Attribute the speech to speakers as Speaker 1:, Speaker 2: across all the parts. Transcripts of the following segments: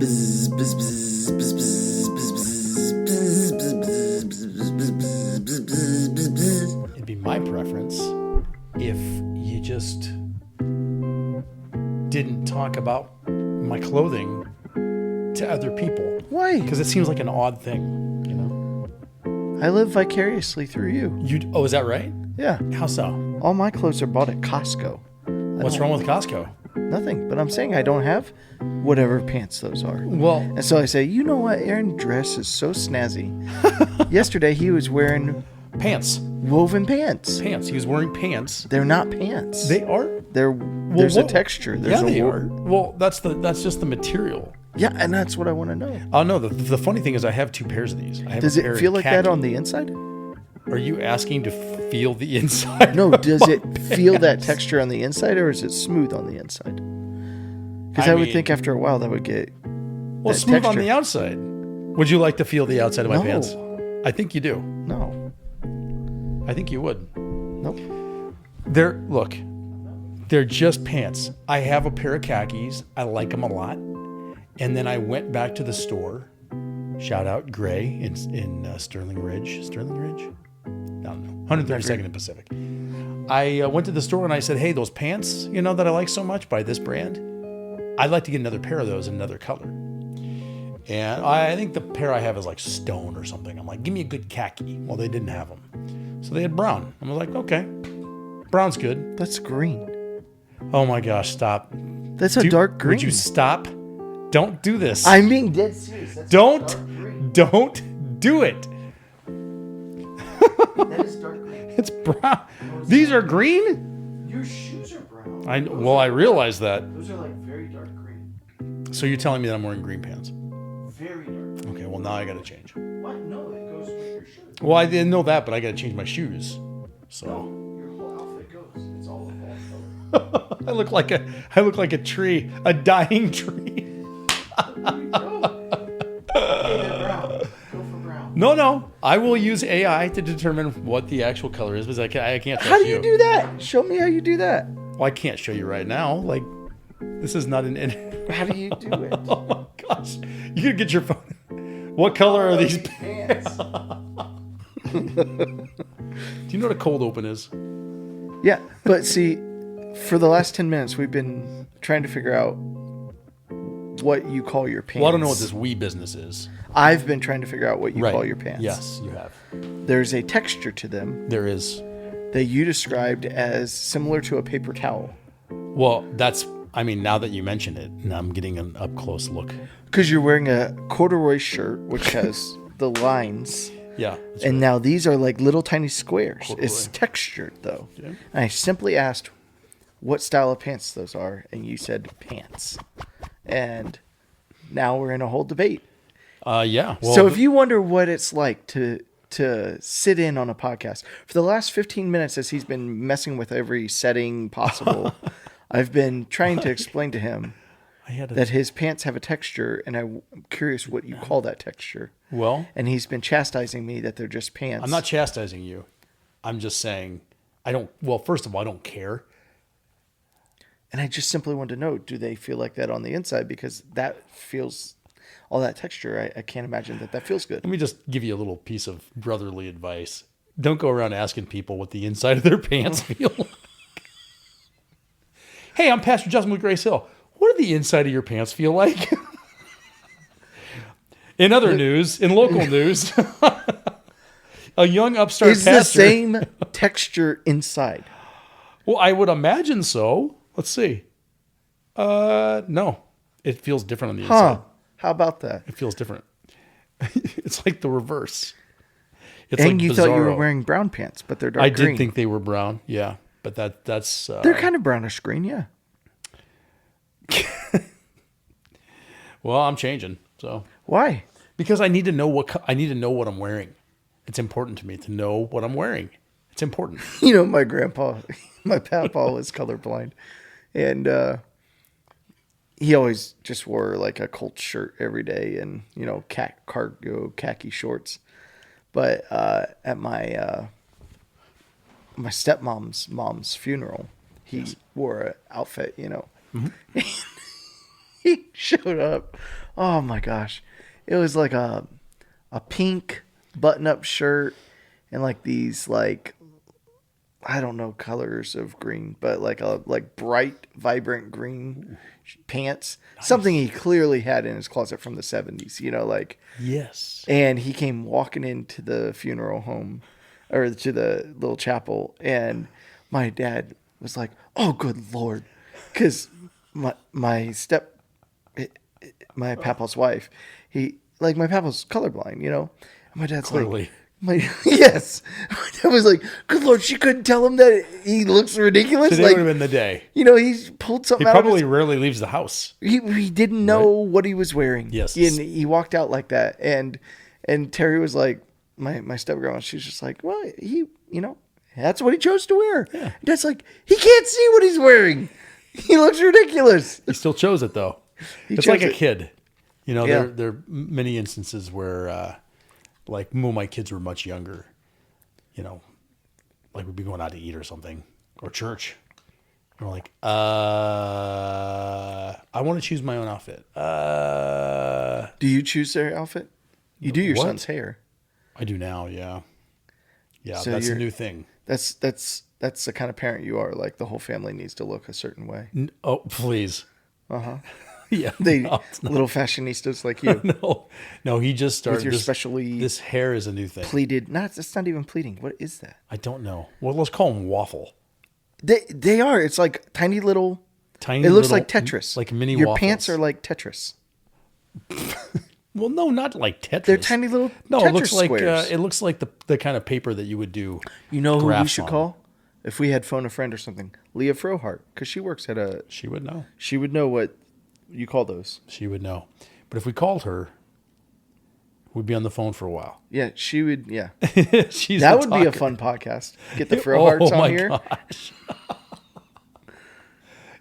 Speaker 1: It'd be my preference if you just didn't talk about my clothing to other people.
Speaker 2: Why?
Speaker 1: Because it seems like an odd thing, you know?
Speaker 2: I live vicariously through you.
Speaker 1: Oh, is that right?
Speaker 2: Yeah.
Speaker 1: How so?
Speaker 2: All my clothes are bought at Costco.
Speaker 1: What's wrong with Costco?
Speaker 2: Nothing. But I'm saying I don't have whatever pants those are.
Speaker 1: Well,
Speaker 2: and so I say, you know what? Aaron's dress is so snazzy. Yesterday he was wearing
Speaker 1: pants.
Speaker 2: Woven pants.
Speaker 1: Pants. He was wearing pants.
Speaker 2: They're not pants.
Speaker 1: They are.
Speaker 2: There's a texture. There's
Speaker 1: they are. Well, that's just the material.
Speaker 2: Yeah, and that's what I want to know.
Speaker 1: Oh no, the funny thing is I have two pairs of these.
Speaker 2: Does it feel like that on the inside?
Speaker 1: Are you asking to feel the inside?
Speaker 2: No, does it feel that texture on the inside, or is it smooth on the inside? Because I would think after a while that would get
Speaker 1: smooth texture on the outside. Would you like to feel the outside of my pants? I think you do.
Speaker 2: No.
Speaker 1: I think you would.
Speaker 2: Nope.
Speaker 1: They're just pants. I have a pair of khakis. I like them a lot. And then I went back to the store. Shout out Gray in Sterling Ridge. Sterling Ridge? I don't know. 132nd and Pacific. I went to the store and I said, hey, those pants, that I like so much by this brand, I'd like to get another pair of those in another color. And I think the pair I have is like stone or something. I'm like, give me a good khaki. Well, they didn't have them. So they had brown. I was like, okay, brown's good.
Speaker 2: That's green.
Speaker 1: Oh my gosh, stop.
Speaker 2: That's a dark green.
Speaker 1: Would you stop? Don't do this.
Speaker 2: I'm being dead serious. That's
Speaker 1: don't do it.
Speaker 2: That is dark green.
Speaker 1: It's brown. These are green?
Speaker 2: Your shoes are brown.
Speaker 1: I realize that.
Speaker 2: Those are like very dark green.
Speaker 1: So you're telling me that I'm wearing green pants?
Speaker 2: Very dark.
Speaker 1: Okay, well now I got to change.
Speaker 2: What? No, it goes with your shirt.
Speaker 1: Well, I didn't know that, but I got to change my shoes. So.
Speaker 2: No, your whole outfit goes. It's all the fall color.
Speaker 1: I look like a tree, a dying tree. No. I will use AI to determine what the actual color is, because I can't.
Speaker 2: How do you do that? Show me how you do that.
Speaker 1: Well, I can't show you right now. Like, this is not an.
Speaker 2: How do you do it?
Speaker 1: Oh my gosh! You could get your phone. What color are these pants? Do you know what a cold open is?
Speaker 2: Yeah, but see, for the last 10 minutes, we've been trying to figure out what you call your pants.
Speaker 1: Well, I don't know what this wee business is.
Speaker 2: I've been trying to figure out what you call your pants.
Speaker 1: Yes, you have.
Speaker 2: There's a texture to them.
Speaker 1: There is.
Speaker 2: That you described as similar to a paper towel.
Speaker 1: Well, now that you mention it, now I'm getting an up close look.
Speaker 2: Because you're wearing a corduroy shirt, which has the lines.
Speaker 1: Yeah.
Speaker 2: And now these are like little tiny squares. Corduroy. It's textured, though. Yeah. And I simply asked what style of pants those are, and you said pants. And now we're in a whole debate.
Speaker 1: Yeah. Well,
Speaker 2: so if you wonder what it's like to sit in on a podcast, for the last 15 minutes as he's been messing with every setting possible, I've been trying to explain to him that his pants have a texture, and I'm curious what you call that texture.
Speaker 1: Well,
Speaker 2: and he's been chastising me that they're just pants.
Speaker 1: I'm not chastising you. I'm just saying first of all, I don't care.
Speaker 2: And I just simply want to know, do they feel like that on the inside? Because that feels, all that texture, I can't imagine that feels good.
Speaker 1: Let me just give you a little piece of brotherly advice. Don't go around asking people what the inside of their pants feel like. Hey, I'm Pastor Justin with GraceHill. What do the inside of your pants feel like? In other news, in local news, a young upstart pastor.
Speaker 2: Is the same texture inside?
Speaker 1: Well, I would imagine so. Let's see. No, it feels different on the inside.
Speaker 2: How about that?
Speaker 1: It feels different. It's like the reverse. It's
Speaker 2: and
Speaker 1: like
Speaker 2: you
Speaker 1: Bizarro.
Speaker 2: Thought you were wearing brown pants, but they're dark green.
Speaker 1: I did think they were brown. Yeah, but that's.
Speaker 2: They're kind of brownish green. Yeah.
Speaker 1: Well, I'm changing. So
Speaker 2: why?
Speaker 1: Because I need to know what I'm wearing. It's important to me to know what I'm wearing. It's important.
Speaker 2: My papa was colorblind, and he always just wore like a Colt shirt every day, and cargo khaki shorts. But at my stepmom's mom's funeral, he wore an outfit.
Speaker 1: Mm-hmm.
Speaker 2: He showed up Oh my gosh. It was like a pink button-up shirt and like these like I don't know colors of green, but like bright, vibrant green pants. Nice. Something he clearly had in his closet from the 70s, like.
Speaker 1: Yes.
Speaker 2: And he came walking into the funeral home or to the little chapel, and my dad was like, "Oh, good Lord." Because my papa's wife, my papa's colorblind, And my dad's
Speaker 1: Clearly.
Speaker 2: Yes. My dad was like, "Good Lord," she couldn't tell him that he looks ridiculous.
Speaker 1: Today would have been the day.
Speaker 2: He pulled something out.
Speaker 1: He probably rarely leaves the house.
Speaker 2: He didn't know what he was wearing.
Speaker 1: Yes.
Speaker 2: And he walked out like that. And Terry was like, my step-grandma, she's just like, well, he, that's what he chose to wear.
Speaker 1: Yeah.
Speaker 2: Dad's like, he can't see what he's wearing. He looks ridiculous.
Speaker 1: He still chose it, though. It's like a kid. There are many instances where, like, when my kids were much younger, like we'd be going out to eat or something, or church. And we're like, I want to choose my own outfit.
Speaker 2: Do you choose their outfit? You do your son's hair.
Speaker 1: I do now, yeah. Yeah, so that's a new thing.
Speaker 2: That's the kind of parent you are. Like, the whole family needs to look a certain way.
Speaker 1: Oh, please.
Speaker 2: Uh-huh.
Speaker 1: Yeah.
Speaker 2: Little fashionistas like you.
Speaker 1: No, he just started.
Speaker 2: With your specially...
Speaker 1: This hair is a new thing.
Speaker 2: Pleated. It's not even pleating. What is that?
Speaker 1: I don't know. Well, let's call them waffle.
Speaker 2: They are. It's like tiny little... It looks like Tetris.
Speaker 1: Like mini
Speaker 2: Your
Speaker 1: waffles.
Speaker 2: Your pants are like Tetris.
Speaker 1: Well, no, not like Tetris.
Speaker 2: They're tiny little Tetris
Speaker 1: it looks like
Speaker 2: squares.
Speaker 1: It looks like the kind of paper that you would do.
Speaker 2: You know who we should call? If we had phone a friend or something. Leah Frohart, because she works at a...
Speaker 1: She would know.
Speaker 2: She would know what you call those.
Speaker 1: She would know. But if we called her, we'd be on the phone for a while.
Speaker 2: Yeah, she would, yeah.
Speaker 1: She's
Speaker 2: that would be a fun podcast. Get the Froharts on here.
Speaker 1: Gosh.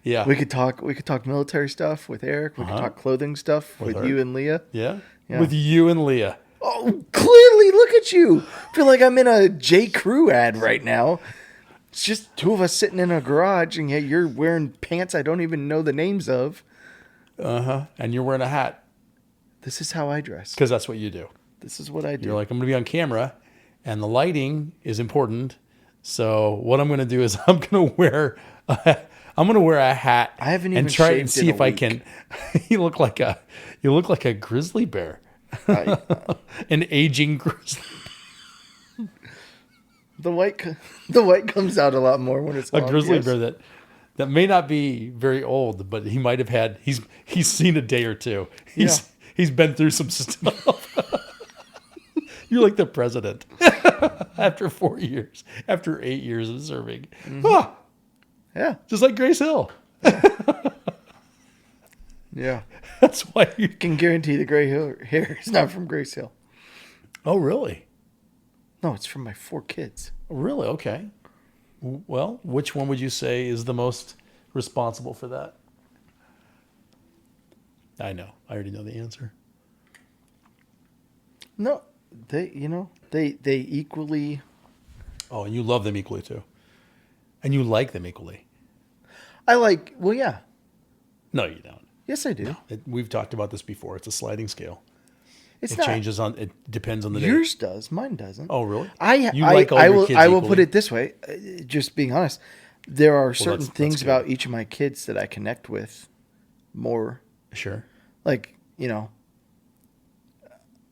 Speaker 1: Yeah.
Speaker 2: We could talk military stuff with Eric. We could talk clothing stuff with you and Leah.
Speaker 1: Yeah. With you and Leah.
Speaker 2: Oh, clearly, look at you. I feel like I'm in a J. Crew ad right now. It's just two of us sitting in a garage, and yet you're wearing pants I don't even know the names of.
Speaker 1: Uh-huh. And you're wearing a hat.
Speaker 2: This is how I dress.
Speaker 1: Because that's what you do.
Speaker 2: This is what I do.
Speaker 1: You're like, I'm going to be on camera, and the lighting is important. So what I'm going to do is I'm going to wear a hat.
Speaker 2: I haven't even
Speaker 1: and try
Speaker 2: shaved
Speaker 1: and see
Speaker 2: in
Speaker 1: if
Speaker 2: a
Speaker 1: I
Speaker 2: week.
Speaker 1: can. You look like a grizzly bear. An aging grizzly.
Speaker 2: The white comes out a lot more when it's
Speaker 1: a grizzly bear that may not be very old, but he might have had. He's seen a day or two. He's been through some stuff. You're like the president after 4 years, after 8 years of serving.
Speaker 2: Mm-hmm.
Speaker 1: Ah,
Speaker 2: yeah,
Speaker 1: just like GraceHill.
Speaker 2: Yeah,
Speaker 1: that's why you
Speaker 2: can guarantee the gray hair is not from GraceHill.
Speaker 1: Oh, really?
Speaker 2: No, it's from my 4 kids.
Speaker 1: Really? Okay. Well, which one would you say is the most responsible for that? I know. I already know the answer.
Speaker 2: No, they equally.
Speaker 1: Oh, and you love them equally too, and you like them equally.
Speaker 2: Well, yeah.
Speaker 1: No, you don't.
Speaker 2: Yes, I do.
Speaker 1: No, we've talked about this before. It's a sliding scale.
Speaker 2: It
Speaker 1: changes on. It depends on the day.
Speaker 2: Yours does. Mine doesn't.
Speaker 1: Oh, really?
Speaker 2: I will put it this way. Just being honest, there are certain things
Speaker 1: that's
Speaker 2: about each of my kids that I connect with more.
Speaker 1: Sure.
Speaker 2: Like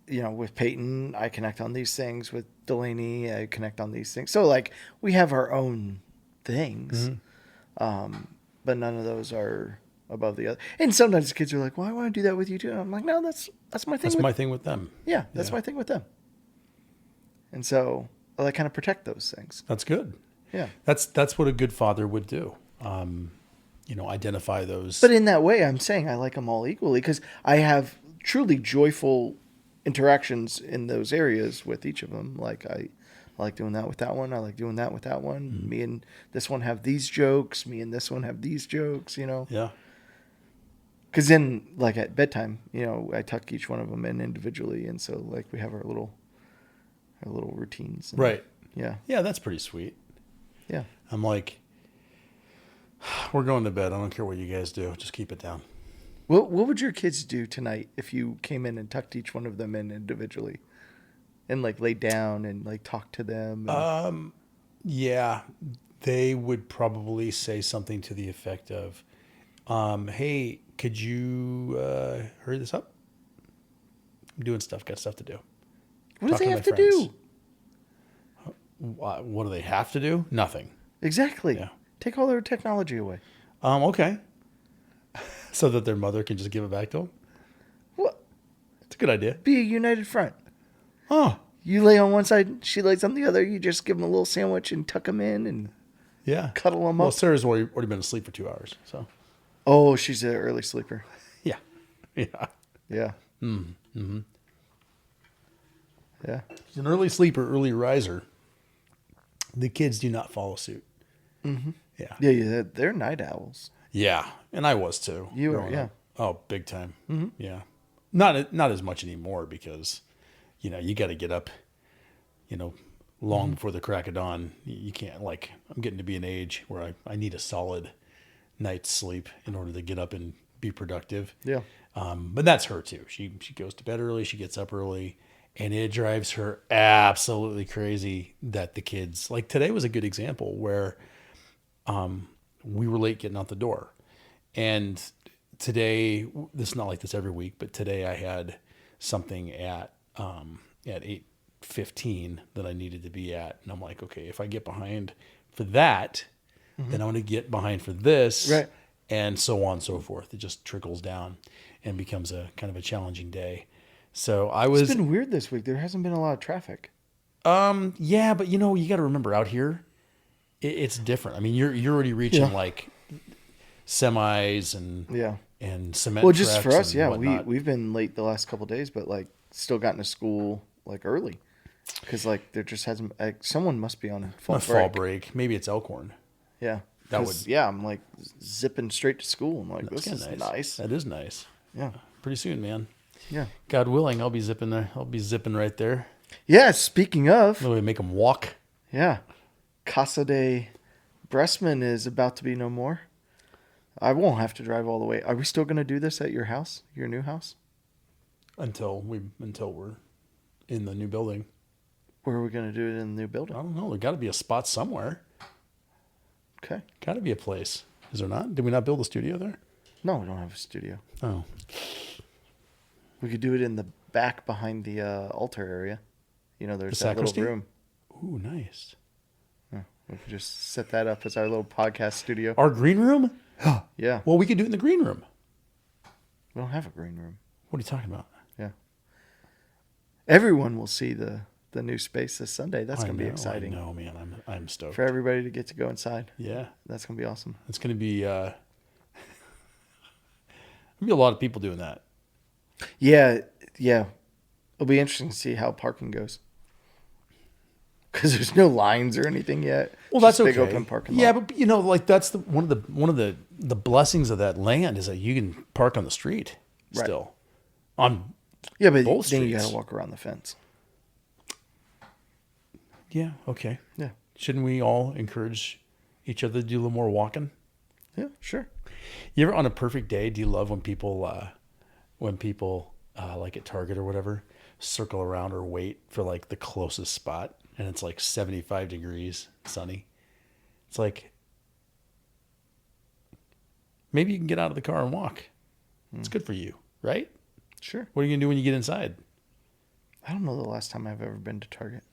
Speaker 2: with Peyton, I connect on these things. With Delaney, I connect on these things. So like we have our own things, but none of those are above the other. And sometimes the kids are like, "Well, I want to do that with you too." And I'm like, "No, that's my thing.
Speaker 1: That's my thing with them."
Speaker 2: Yeah, that's my thing with them. And so I kind of protect those things.
Speaker 1: That's good.
Speaker 2: Yeah,
Speaker 1: that's what a good father would do. Identify those.
Speaker 2: But in that way, I'm saying I like them all equally because I have truly joyful interactions in those areas with each of them. Like I like doing that with that one. I like doing that with that one. Mm-hmm. Me and this one have these jokes. Me and this one have these jokes.
Speaker 1: Yeah.
Speaker 2: Because then, like at bedtime, I tuck each one of them in individually, and so like we have our little routines.
Speaker 1: Right.
Speaker 2: Yeah.
Speaker 1: Yeah, that's pretty sweet.
Speaker 2: Yeah.
Speaker 1: I'm like, we're going to bed. I don't care what you guys do. Just keep it down.
Speaker 2: What would your kids do tonight if you came in and tucked each one of them in individually and like laid down and like talked to them? And...
Speaker 1: Yeah, they would probably say something to the effect of, hey, could you hurry this up? I'm doing stuff, got stuff to do.
Speaker 2: What do they have to do?
Speaker 1: What do they have to do? Nothing.
Speaker 2: Exactly.
Speaker 1: Yeah.
Speaker 2: Take all their technology away.
Speaker 1: Okay. So that their mother can just give it back to them?
Speaker 2: What?
Speaker 1: It's a good idea.
Speaker 2: Be a united front.
Speaker 1: Oh.
Speaker 2: You lay on one side, she lays on the other. You just give them a little sandwich and tuck them in and cuddle them up.
Speaker 1: Well, Sarah's already been asleep for 2 hours, so.
Speaker 2: Oh, she's an early sleeper.
Speaker 1: Yeah. Yeah.
Speaker 2: Yeah.
Speaker 1: Mm-hmm.
Speaker 2: Yeah.
Speaker 1: She's an early sleeper, early riser. The kids do not follow suit.
Speaker 2: Mm-hmm.
Speaker 1: Yeah.
Speaker 2: Yeah, they're night owls.
Speaker 1: Yeah, and I was too.
Speaker 2: You were, yeah.
Speaker 1: Oh, big time.
Speaker 2: Mm-hmm.
Speaker 1: Yeah. Not as much anymore because, you got to get up, long before the crack of dawn. You can't, I'm getting to be an age where I need a solid night's sleep in order to get up and be productive.
Speaker 2: Yeah.
Speaker 1: But that's her too. She goes to bed early. She gets up early. And it drives her absolutely crazy that the kids, like today was a good example where we were late getting out the door. And today, this is not like this every week, but today I had something at 8:15 that I needed to be at. And I'm like, okay, if I get behind for that, then I'm going to get behind for this.
Speaker 2: Right.
Speaker 1: And so on and so forth. It just trickles down and becomes a kind of a challenging day. So
Speaker 2: It's been weird this week. There hasn't been a lot of traffic.
Speaker 1: Yeah, but you got to remember out here, it's different. I mean, you're already reaching like semis and cement.
Speaker 2: Well, just for us,
Speaker 1: we've
Speaker 2: been late the last couple of days, but still gotten to school early because there just hasn't. Someone must be on fall
Speaker 1: break. Maybe it's Elkhorn.
Speaker 2: Yeah, I'm zipping straight to school. I'm like, this is nice.
Speaker 1: That is nice.
Speaker 2: Yeah,
Speaker 1: pretty soon, man.
Speaker 2: Yeah.
Speaker 1: God willing, I'll be zipping there. I'll be zipping right there.
Speaker 2: Yeah. Speaking of,
Speaker 1: maybe make them walk.
Speaker 2: Yeah, Casa de Breastman is about to be no more. I won't have to drive all the way. Are we still going to do this at your house, your new house?
Speaker 1: Until we're in the new building.
Speaker 2: Where are we going to do it in the new building?
Speaker 1: I don't know. There got to be a spot somewhere.
Speaker 2: Okay.
Speaker 1: Got to be a place. Is there not? Did we not build a studio there?
Speaker 2: No, we don't have a studio.
Speaker 1: Oh.
Speaker 2: We could do it in the back behind the altar area. There's that little room.
Speaker 1: Ooh, nice.
Speaker 2: Yeah, we could just set that up as our little podcast studio.
Speaker 1: Our green room?
Speaker 2: Yeah.
Speaker 1: Well, we could do it in the green room.
Speaker 2: We don't have a green room.
Speaker 1: What are you talking about?
Speaker 2: Yeah. Everyone will see the new space this Sunday. That's going to be exciting.
Speaker 1: I know, man. I'm stoked.
Speaker 2: For everybody to get to go inside.
Speaker 1: Yeah.
Speaker 2: That's going to be awesome.
Speaker 1: It's going to be there'll be a lot of people doing that.
Speaker 2: Yeah. It'll be interesting to see how parking goes. Because there's no lines or anything yet.
Speaker 1: Well, that's okay.
Speaker 2: Big open parking lot.
Speaker 1: Yeah, but that's one of the blessings of that land is that you can park on the street still. On
Speaker 2: but
Speaker 1: both streets.
Speaker 2: Then you got to walk around the fence.
Speaker 1: Yeah. Okay.
Speaker 2: Yeah.
Speaker 1: Shouldn't we all encourage each other to do a little more walking?
Speaker 2: Yeah, sure.
Speaker 1: You ever on a perfect day? Do you love when people like at Target or whatever circle around or wait for the closest spot and it's 75 degrees sunny? It's maybe you can get out of the car and walk. It's good for you, right?
Speaker 2: Sure.
Speaker 1: What are you gonna do when you get inside?
Speaker 2: I don't know the last time I've ever been to Target.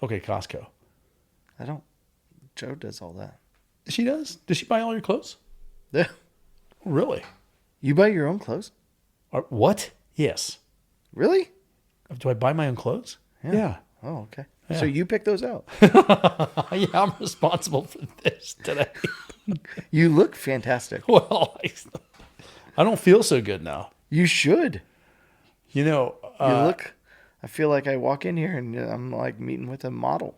Speaker 1: Okay, Costco.
Speaker 2: I don't. Joe does all that.
Speaker 1: She does? Does she buy all your clothes?
Speaker 2: Yeah.
Speaker 1: Really?
Speaker 2: You buy your own clothes?
Speaker 1: What? Yes.
Speaker 2: Really?
Speaker 1: Do I buy my own clothes? Yeah.
Speaker 2: Oh, okay.
Speaker 1: Yeah.
Speaker 2: So you pick those out.
Speaker 1: Yeah, I'm responsible for this today.
Speaker 2: You look fantastic.
Speaker 1: Well, I don't feel so good now.
Speaker 2: You should.
Speaker 1: You
Speaker 2: look. I feel like I walk in here and I'm meeting with a model.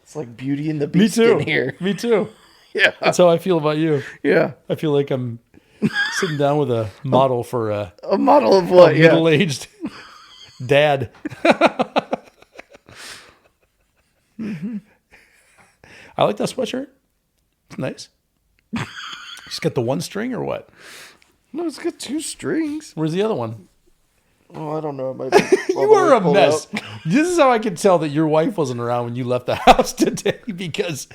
Speaker 2: It's like Beauty and the Beast in here.
Speaker 1: Me too.
Speaker 2: Yeah.
Speaker 1: That's how I feel about you.
Speaker 2: Yeah.
Speaker 1: I feel like I'm sitting down with a model for a
Speaker 2: model of what?
Speaker 1: Middle-aged dad.
Speaker 2: Mm-hmm.
Speaker 1: I like that sweatshirt. It's nice. Just got the one string or what?
Speaker 2: No, it's got 2 strings.
Speaker 1: Where's the other one?
Speaker 2: Oh, I don't know. It might be
Speaker 1: You are a mess. This is how I can tell that your wife wasn't around when you left the house today because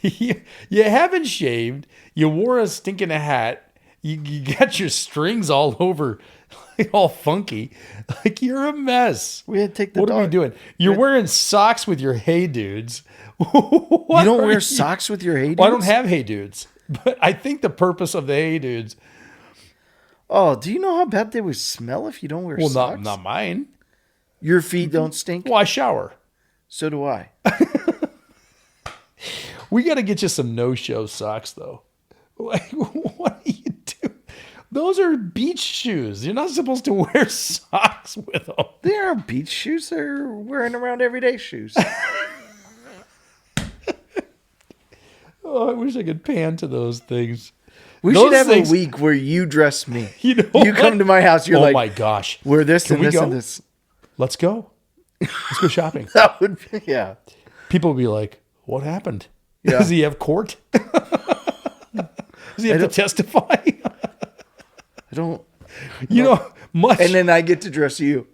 Speaker 1: you haven't shaved. You wore a stinking hat. You got your strings all over, all funky. Like you're a mess.
Speaker 2: We had to take the
Speaker 1: What
Speaker 2: dog.
Speaker 1: are we doing? You're wearing socks with your Hey Dudes.
Speaker 2: You don't wear socks with your Hey Dudes?
Speaker 1: Well, I don't have Hey Dudes. But I think the purpose of the Hey Dudes.
Speaker 2: Oh, do you know how bad they would smell if you don't wear socks?
Speaker 1: Well, not mine.
Speaker 2: Your feet don't stink?
Speaker 1: Well, I shower.
Speaker 2: So do I.
Speaker 1: We got to get you some no-show socks, though. Like, what do you do? Those are beach shoes. You're not supposed to wear socks with them.
Speaker 2: They aren't beach shoes. They're wearing around everyday shoes.
Speaker 1: Oh, I wish I could pan to those things.
Speaker 2: We
Speaker 1: Those
Speaker 2: should have
Speaker 1: things-
Speaker 2: a week where you dress me.
Speaker 1: You know
Speaker 2: You
Speaker 1: what?
Speaker 2: come to my house, you're
Speaker 1: Oh
Speaker 2: like,
Speaker 1: my gosh.
Speaker 2: wear this
Speaker 1: Can
Speaker 2: and
Speaker 1: we
Speaker 2: this
Speaker 1: go?
Speaker 2: and this.
Speaker 1: Let's go. Let's go shopping.
Speaker 2: That would be, yeah.
Speaker 1: People will be like, what happened?
Speaker 2: Yeah.
Speaker 1: Does he have court? Does he have to testify?
Speaker 2: I don't.
Speaker 1: You know, much.
Speaker 2: And then I get to dress you.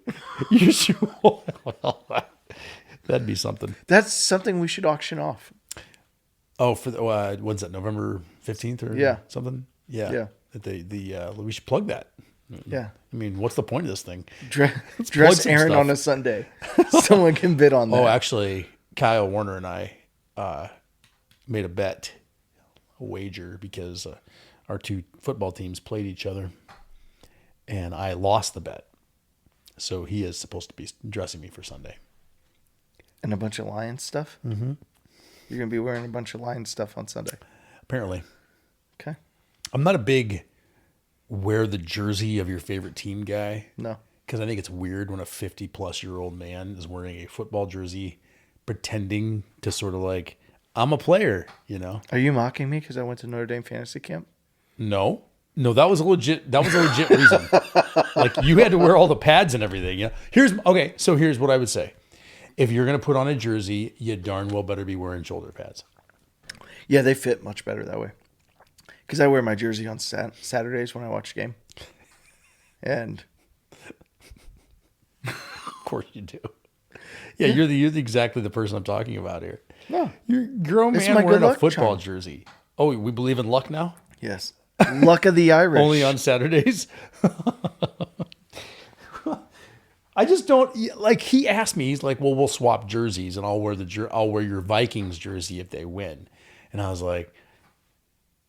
Speaker 1: You should. Well, that'd be something.
Speaker 2: That's something we should auction off.
Speaker 1: Oh, for the, when's that? November 15th or
Speaker 2: Yeah.
Speaker 1: something? Yeah.
Speaker 2: Yeah.
Speaker 1: We should plug that.
Speaker 2: Yeah.
Speaker 1: I mean, what's the point of this thing?
Speaker 2: Dress
Speaker 1: plug some
Speaker 2: Aaron
Speaker 1: stuff.
Speaker 2: on a Sunday. Someone can bid on that.
Speaker 1: Oh, actually, Kyle Warner and I made a bet, a wager, because our 2 football teams played each other, and I lost the bet. So he is supposed to be dressing me for Sunday.
Speaker 2: And a bunch of lion stuff? Mm-hmm. You're going to be wearing a bunch of lion stuff on Sunday.
Speaker 1: Apparently.
Speaker 2: Okay.
Speaker 1: I'm not a big wear the jersey of your favorite team guy.
Speaker 2: No.
Speaker 1: Because I think it's weird when a 50-plus-year-old man is wearing a football jersey pretending to sort of like, I'm a player, you know?
Speaker 2: Are you mocking me because I went to Notre Dame fantasy camp?
Speaker 1: No, that was a legit reason. Like you had to wear all the pads and everything. You know? Here's what I would say. If you're going to put on a jersey, you darn well better be wearing shoulder pads.
Speaker 2: Yeah, they fit much better that way. Because I wear my jersey on Saturdays when I watch the game. And
Speaker 1: Of course you do. Yeah, you're exactly the person I'm talking about here.
Speaker 2: no.
Speaker 1: You're a grown
Speaker 2: It's
Speaker 1: man
Speaker 2: my
Speaker 1: wearing
Speaker 2: good
Speaker 1: a
Speaker 2: luck
Speaker 1: football
Speaker 2: charm.
Speaker 1: jersey. Oh, we believe in luck now?
Speaker 2: Yes. Luck of the Irish.
Speaker 1: Only on Saturdays? I just don't like. He asked me. He's like, "Well, we'll swap jerseys, and I'll wear your Vikings jersey if they win." And I was like,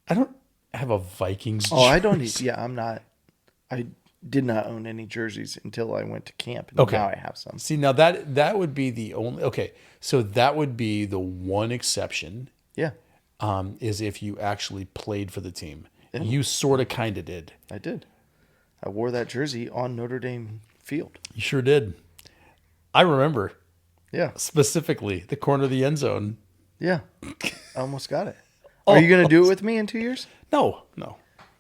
Speaker 1: "I don't have a Vikings."
Speaker 2: Oh, I don't.
Speaker 1: jersey.
Speaker 2: Yeah, I'm not. I did not own any jerseys until I went to camp. And
Speaker 1: Okay.
Speaker 2: Now I have some.
Speaker 1: See, now that would be the only. Okay, so that would be the one exception.
Speaker 2: Yeah,
Speaker 1: Is if you actually played for the team. You sort of, kind of did.
Speaker 2: I did. I wore that jersey on Notre Dame field.
Speaker 1: You sure did. I remember
Speaker 2: Yeah.
Speaker 1: specifically the corner of the end zone.
Speaker 2: Yeah. I almost got it. Are you going to do it with me in 2 years?
Speaker 1: No.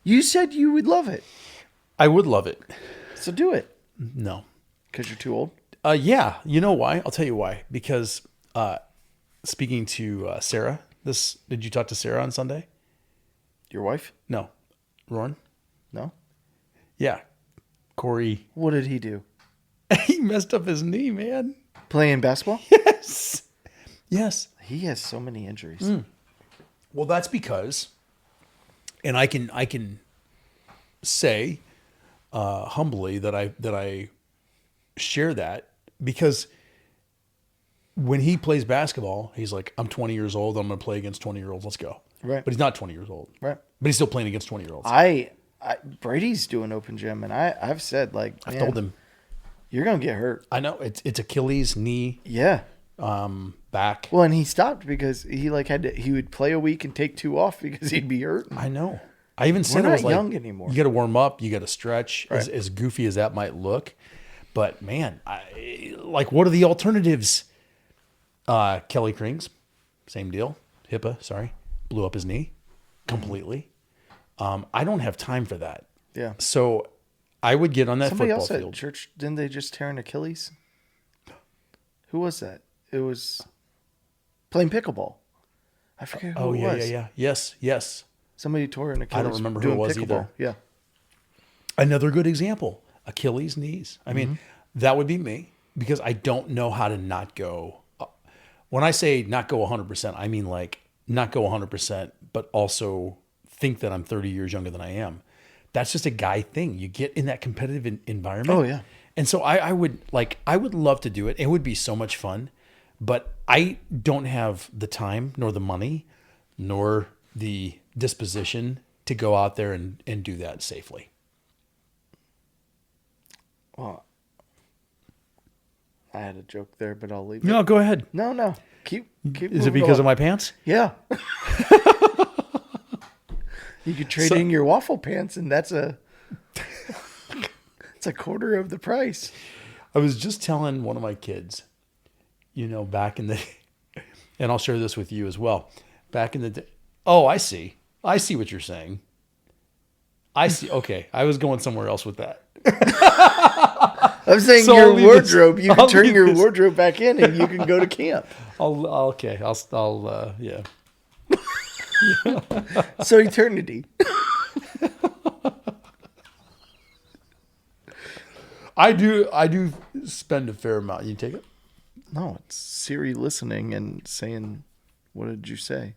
Speaker 2: You said you would love it.
Speaker 1: I would love it.
Speaker 2: So do it.
Speaker 1: No.
Speaker 2: Because you're too old?
Speaker 1: Yeah. You know why? I'll tell you why. Because speaking to Sarah, did you talk to Sarah on Sunday?
Speaker 2: Your wife?
Speaker 1: No. Roran?
Speaker 2: No?
Speaker 1: Yeah. Corey.
Speaker 2: What did he do?
Speaker 1: He messed up his knee, man.
Speaker 2: Playing basketball?
Speaker 1: Yes. Yes.
Speaker 2: He has so many injuries.
Speaker 1: Well, that's because, and I can say humbly that I share that because when he plays basketball, he's like, I'm 20 years old. I'm going to play against 20-year-olds. Let's go.
Speaker 2: Right.
Speaker 1: But he's not 20 years old.
Speaker 2: Right.
Speaker 1: But he's still playing against 20-year-olds.
Speaker 2: Brady's doing open gym, and I've said, like,
Speaker 1: I've
Speaker 2: man,
Speaker 1: told him.
Speaker 2: you're going to get hurt.
Speaker 1: I know it's Achilles, knee,
Speaker 2: Yeah.
Speaker 1: back.
Speaker 2: Well, and he stopped because he he would play a week and take 2 off because he'd be hurt.
Speaker 1: I know. I even said
Speaker 2: We're
Speaker 1: I was
Speaker 2: not
Speaker 1: like,
Speaker 2: young anymore.
Speaker 1: You got to warm up. You got to stretch.
Speaker 2: Right.
Speaker 1: As goofy as that might look, but man, what are the alternatives? Kelly Krings, same deal. HIPAA, sorry, blew up his knee completely. I don't have time for that.
Speaker 2: Yeah.
Speaker 1: So I would get on that
Speaker 2: Somebody
Speaker 1: football
Speaker 2: else at
Speaker 1: field.
Speaker 2: church, didn't they just tear an Achilles? Who was that? It was playing pickleball. I forget who
Speaker 1: Oh
Speaker 2: it
Speaker 1: yeah,
Speaker 2: was.
Speaker 1: yeah. Yes.
Speaker 2: Somebody tore an Achilles.
Speaker 1: I don't remember who it
Speaker 2: doing
Speaker 1: was
Speaker 2: pickleball.
Speaker 1: either.
Speaker 2: Yeah.
Speaker 1: Another good example, Achilles knees. I mean, that would be me because I don't know how to not go. When I say not go 100%, I mean like not go 100%, but also think that I'm 30 years younger than I am. That's just a guy thing. You get in that competitive environment.
Speaker 2: Oh, yeah.
Speaker 1: And so I would love to do it. It would be so much fun, but I don't have the time nor the money nor the disposition to go out there and do that safely.
Speaker 2: Well, I had a joke there, but I'll leave it.
Speaker 1: No, go ahead.
Speaker 2: No. Keep
Speaker 1: Is it because of my pants?
Speaker 2: Yeah. You could trade in your waffle pants, and it's a quarter of the price.
Speaker 1: I was just telling one of my kids, back in the, and I'll share this with you as well. Back in the day. Oh, I see what you're saying. I see. Okay. I was going somewhere else with that.
Speaker 2: I'm saying
Speaker 1: So
Speaker 2: your
Speaker 1: I'll leave
Speaker 2: wardrobe.
Speaker 1: this-
Speaker 2: You
Speaker 1: I'll
Speaker 2: can turn
Speaker 1: leave
Speaker 2: your
Speaker 1: this.
Speaker 2: wardrobe back in, and you can go to camp.
Speaker 1: Yeah.
Speaker 2: So eternity.
Speaker 1: I do spend a fair amount. You take it?
Speaker 2: No, it's Siri listening and saying, "What did you say?"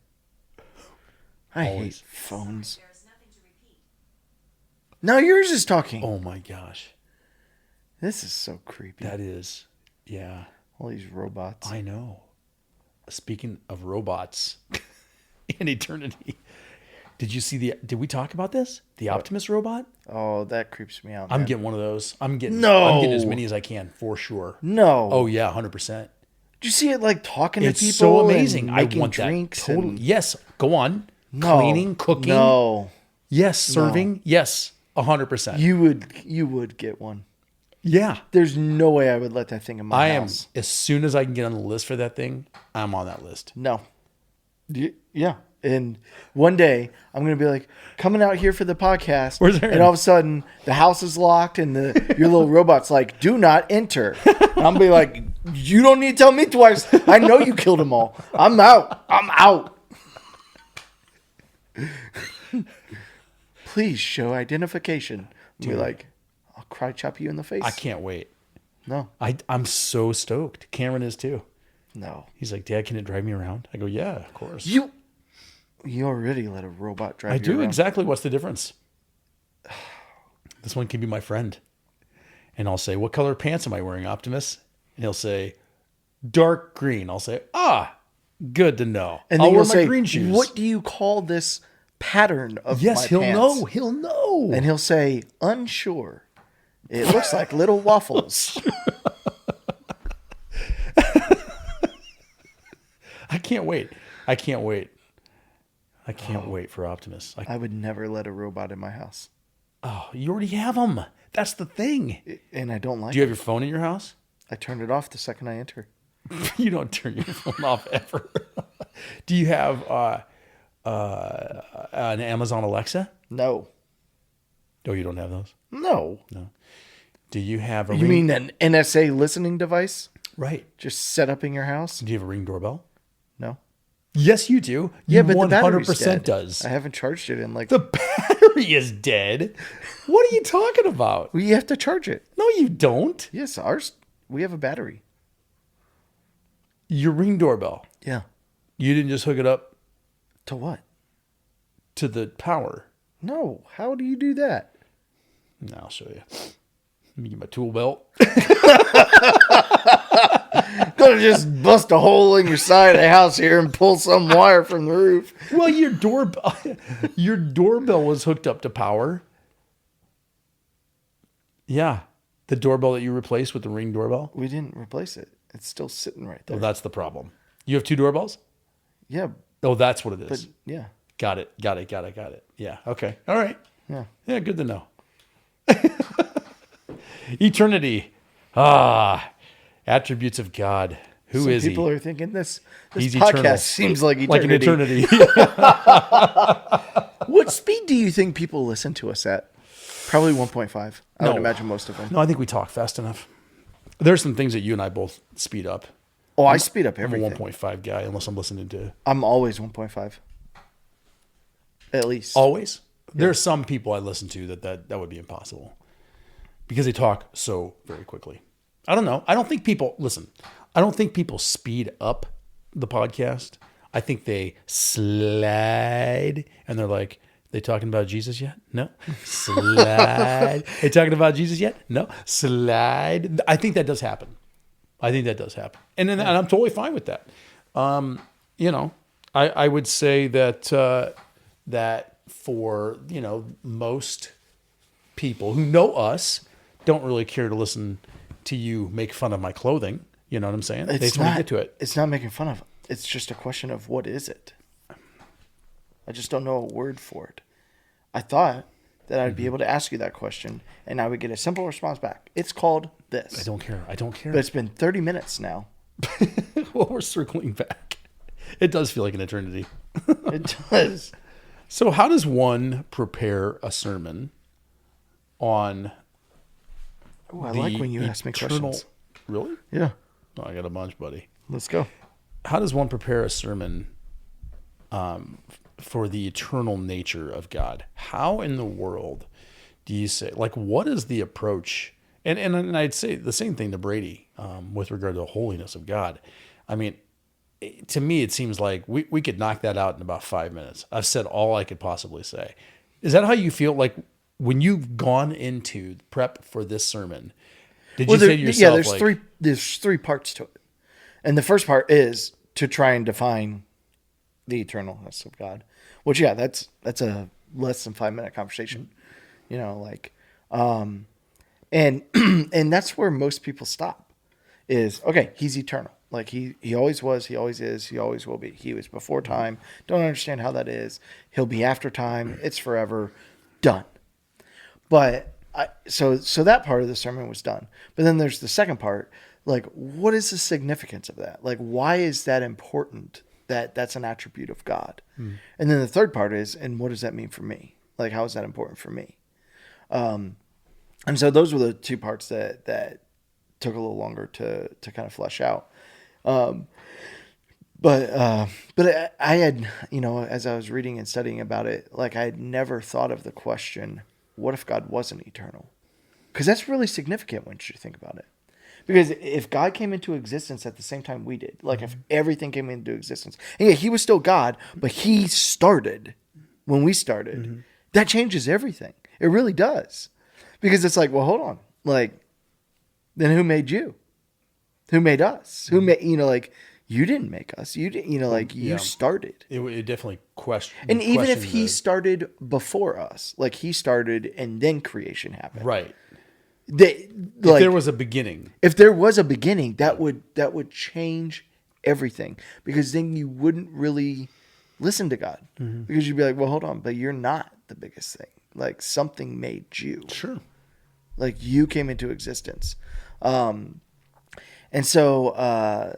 Speaker 2: I
Speaker 1: Always.
Speaker 2: hate phones. Now yours is talking.
Speaker 1: Oh my gosh.
Speaker 2: This is so creepy.
Speaker 1: That is, yeah.
Speaker 2: All these robots.
Speaker 1: I know. Speaking of robots in eternity, did we talk about this? The Optimus robot?
Speaker 2: Oh, that creeps me out.
Speaker 1: I'm
Speaker 2: man.
Speaker 1: getting one of those. I'm getting
Speaker 2: No.
Speaker 1: as many as I can for sure.
Speaker 2: No.
Speaker 1: Oh yeah, 100%.
Speaker 2: Did you see it like talking
Speaker 1: It's
Speaker 2: to people?
Speaker 1: so amazing.
Speaker 2: And
Speaker 1: I
Speaker 2: making
Speaker 1: want
Speaker 2: drinks
Speaker 1: that. Totally.
Speaker 2: and-
Speaker 1: Yes. Go on.
Speaker 2: No.
Speaker 1: Cleaning, cooking.
Speaker 2: No.
Speaker 1: Yes. Serving. Yes. 100%.
Speaker 2: You would get one.
Speaker 1: Yeah.
Speaker 2: There's no way I would let that thing in my
Speaker 1: I am.
Speaker 2: house.
Speaker 1: As soon as I can get on the list for that thing, I'm on that list.
Speaker 2: No. Yeah. And one day I'm going to be like, coming out here for the podcast.
Speaker 1: Where's Aaron?
Speaker 2: And all of a sudden the house is locked and your little robot's like, do not enter. And I'm going to be like, you don't need to tell me twice. I know you killed them all. I'm out. Please show identification. Be like, I'll cry chop you in the face.
Speaker 1: I can't wait.
Speaker 2: No.
Speaker 1: I'm so stoked. Cameron is too.
Speaker 2: No.
Speaker 1: He's like, Dad, can it drive me around? I go, yeah, of course.
Speaker 2: You already let a robot drive
Speaker 1: I
Speaker 2: you
Speaker 1: do.
Speaker 2: around.
Speaker 1: Exactly. What's the difference? This one can be my friend. And I'll say, what color pants am I wearing, Optimus? And he'll say, dark green. I'll say, good to know.
Speaker 2: And
Speaker 1: I'll
Speaker 2: then
Speaker 1: wear
Speaker 2: you'll
Speaker 1: my
Speaker 2: say,
Speaker 1: green shoes.
Speaker 2: what do you call this pattern of
Speaker 1: Yes,
Speaker 2: my
Speaker 1: he'll
Speaker 2: pants?
Speaker 1: know. He'll know.
Speaker 2: And he'll say, unsure. It looks like little waffles.
Speaker 1: I can't wait. I can't wait for Optimus.
Speaker 2: I would never let a robot in my house.
Speaker 1: You already have them. That's the thing.
Speaker 2: And I don't like
Speaker 1: Do you
Speaker 2: it.
Speaker 1: have your phone in your house?
Speaker 2: I turn it off the second I enter.
Speaker 1: You don't turn your phone off ever. Do you have an Amazon Alexa?
Speaker 2: No.
Speaker 1: Oh, you don't have those?
Speaker 2: No.
Speaker 1: Do you have a
Speaker 2: You mean an NSA listening device?
Speaker 1: Right.
Speaker 2: Just set up in your house?
Speaker 1: Do you have a Ring doorbell?
Speaker 2: No.
Speaker 1: Yes, you do.
Speaker 2: Yeah,
Speaker 1: You
Speaker 2: but the battery's
Speaker 1: 100%
Speaker 2: dead.
Speaker 1: does.
Speaker 2: I haven't charged it in like...
Speaker 1: The battery is dead. What are you talking about?
Speaker 2: Well, you have to charge it.
Speaker 1: No, you don't.
Speaker 2: Yes, ours... We have a battery.
Speaker 1: Your Ring doorbell.
Speaker 2: Yeah.
Speaker 1: You didn't just hook it up
Speaker 2: To what?
Speaker 1: to the power.
Speaker 2: No. How do you do that?
Speaker 1: No, I'll show you. Let me get my tool belt.
Speaker 2: Gonna just bust a hole in your side of the house here and pull some wire from the roof.
Speaker 1: Well, your doorbell was hooked up to power. Yeah. The doorbell that you replaced with the Ring doorbell.
Speaker 2: We didn't replace it. It's still sitting right there.
Speaker 1: Oh, that's the problem. You have two doorbells?
Speaker 2: Yeah,
Speaker 1: Oh, that's what it is.
Speaker 2: but yeah.
Speaker 1: Got it. Yeah. Okay. All right.
Speaker 2: Yeah.
Speaker 1: Yeah, good to know. Eternity. Attributes of God. Who
Speaker 2: Some
Speaker 1: is he?
Speaker 2: people are thinking this
Speaker 1: He's
Speaker 2: podcast
Speaker 1: eternal.
Speaker 2: seems like eternity.
Speaker 1: Like an eternity.
Speaker 2: What speed do you think people listen to us at? Probably 1.5. I would
Speaker 1: No.
Speaker 2: imagine most of them.
Speaker 1: No, I think we talk fast enough. There's some things that you and I both speed up.
Speaker 2: Oh, I speed up
Speaker 1: I'm a
Speaker 2: everything.
Speaker 1: 1.5 guy unless I'm listening to.
Speaker 2: I'm always 1.5. At least.
Speaker 1: Always. There are some people I listen to that would be impossible because they talk so very quickly. I don't know. I don't think people listen. I don't think people speed up the podcast. I think they slide and they're like, they talking about Jesus yet? No. Slide. They talking about Jesus yet? No. Slide. I think that does happen. And then and I'm totally fine with that. I would say that that for, most people who know us don't really care to listen to you make fun of my clothing. You know what I'm saying? They just want to get to it.
Speaker 2: It's not making fun of it. It's just a question of what is it? I just don't know a word for it. I thought that I'd be able to ask you that question and I would get a simple response back. It's called this.
Speaker 1: I don't care.
Speaker 2: But it's been 30 minutes now.
Speaker 1: Well, we're circling back. It does feel like an eternity.
Speaker 2: It does.
Speaker 1: So how does one prepare a sermon on
Speaker 2: I like when you ask me questions.
Speaker 1: Really?
Speaker 2: Yeah.
Speaker 1: Oh, I got a bunch, buddy.
Speaker 2: Let's go.
Speaker 1: How does one prepare a sermon for the eternal nature of God? How in the world do you say, like, what is the approach? And I'd say the same thing to Brady with regard to the holiness of God. I mean, to me, it seems like we could knock that out in about 5 minutes. I've said all I could possibly say. Is that how you feel like when you've gone into prep for this sermon? Did you say to yourself,
Speaker 2: there's three parts to it. And the first part is to try and define the eternalness of God, which, that's a less than 5 minute conversation, and and that's where most people stop is, okay, he's eternal. Like he always was, he always is, he always will be. He was before time. Don't understand how that is. He'll be after time. It's forever. Done. But so that part of the sermon was done. But then there's the second part. Like, what is the significance of that? Like, why is that important? That's an attribute of God. And then the third part is, and what does that mean for me? Like, how is that important for me? And so those were the two parts that took a little longer to kind of flesh out. But I had, as I was reading and studying about it, like I had never thought of the question, what if God wasn't eternal? Because that's really significant when you think about it. Because if God came into existence at the same time we did, like if everything came into existence, and he was still God, but he started when we started, that changes everything. It really does. Because it's like, well, hold on. Like, then who made you? Who made us? Who made, you didn't make us. You didn't, you started.
Speaker 1: It definitely questioned.
Speaker 2: And even if he started before us, like he started and then creation happened.
Speaker 1: Right. If there was a beginning.
Speaker 2: If there was a beginning, that would change everything. Because then you wouldn't really listen to God. Because you'd be like, well, hold on, but you're not the biggest thing. Like something made you.
Speaker 1: Sure.
Speaker 2: Like you came into existence. And so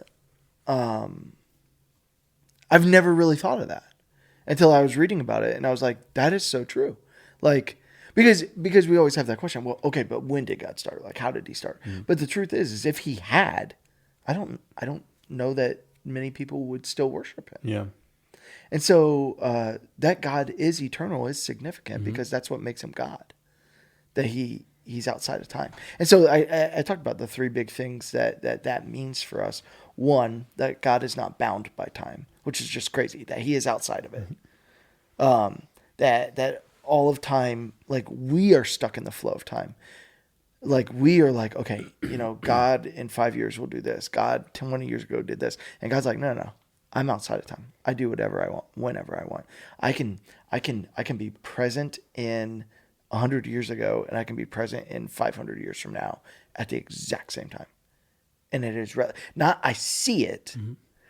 Speaker 2: I've never really thought of that until I was reading about it. And I was like, that is so true. Like, because we always have that question. Well, okay, but when did God start? Like, how did he start? But the truth is if he had, I don't know that many people would still worship him.
Speaker 1: Yeah.
Speaker 2: And so that God is eternal is significant because that's what makes him God. That he's outside of time. And so I talked about the three big things that means for us. One, that God is not bound by time, which is just crazy. That he is outside of it. That all of time, like we are stuck in the flow of time. Like we are like, okay, God in 5 years will do this. God 20 years ago did this. And God's like, no. I'm outside of time. I do whatever I want, whenever I want. I can be present in 100 years ago, and I can be present in 500 years from now at the exact same time. And it is not I see it,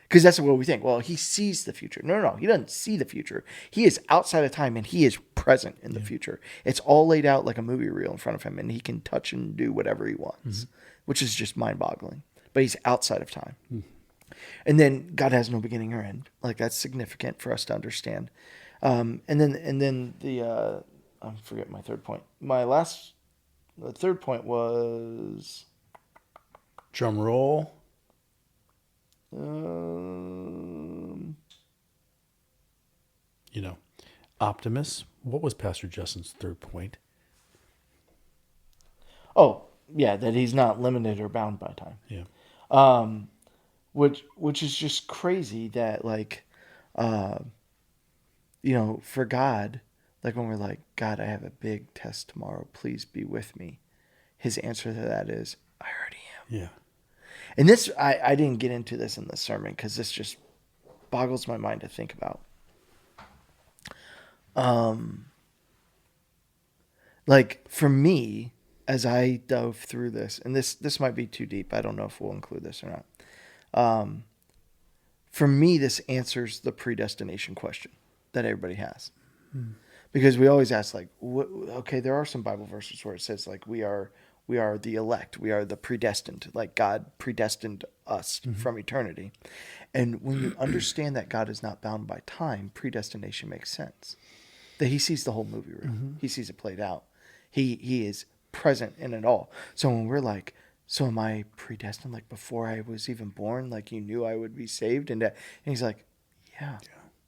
Speaker 2: because that's what we think. Well, he sees the future. No. He doesn't see the future. He is outside of time, and he is present in the future. It's all laid out like a movie reel in front of him, and he can touch and do whatever he wants, which is just mind-boggling. But he's outside of time. And then God has no beginning or end. Like that's significant for us to understand. And then the I forget my third point. The third point was
Speaker 1: drum roll. You know, Optimus. What was Pastor Justin's third point?
Speaker 2: Oh, yeah, that he's not limited or bound by time.
Speaker 1: Yeah.
Speaker 2: Which is just crazy that like for God, like when we're like, God, I have a big test tomorrow, please be with me. His answer to that is, I already am.
Speaker 1: Yeah.
Speaker 2: And this, I didn't get into this in the sermon because this just boggles my mind to think about. Like for me, as I dove through this, and this might be too deep. I don't know if we'll include this or not. For me, this answers the predestination question that everybody has. Because we always ask, like, okay, there are some Bible verses where it says, like, we are the elect, we are the predestined, like God predestined us from eternity. And when you understand that God is not bound by time, predestination makes sense. That He sees the whole movie reel. He sees it played out. He is present in it all. So when we're like, so am I predestined? Like before I was even born, like you knew I would be saved, and He's like, yeah,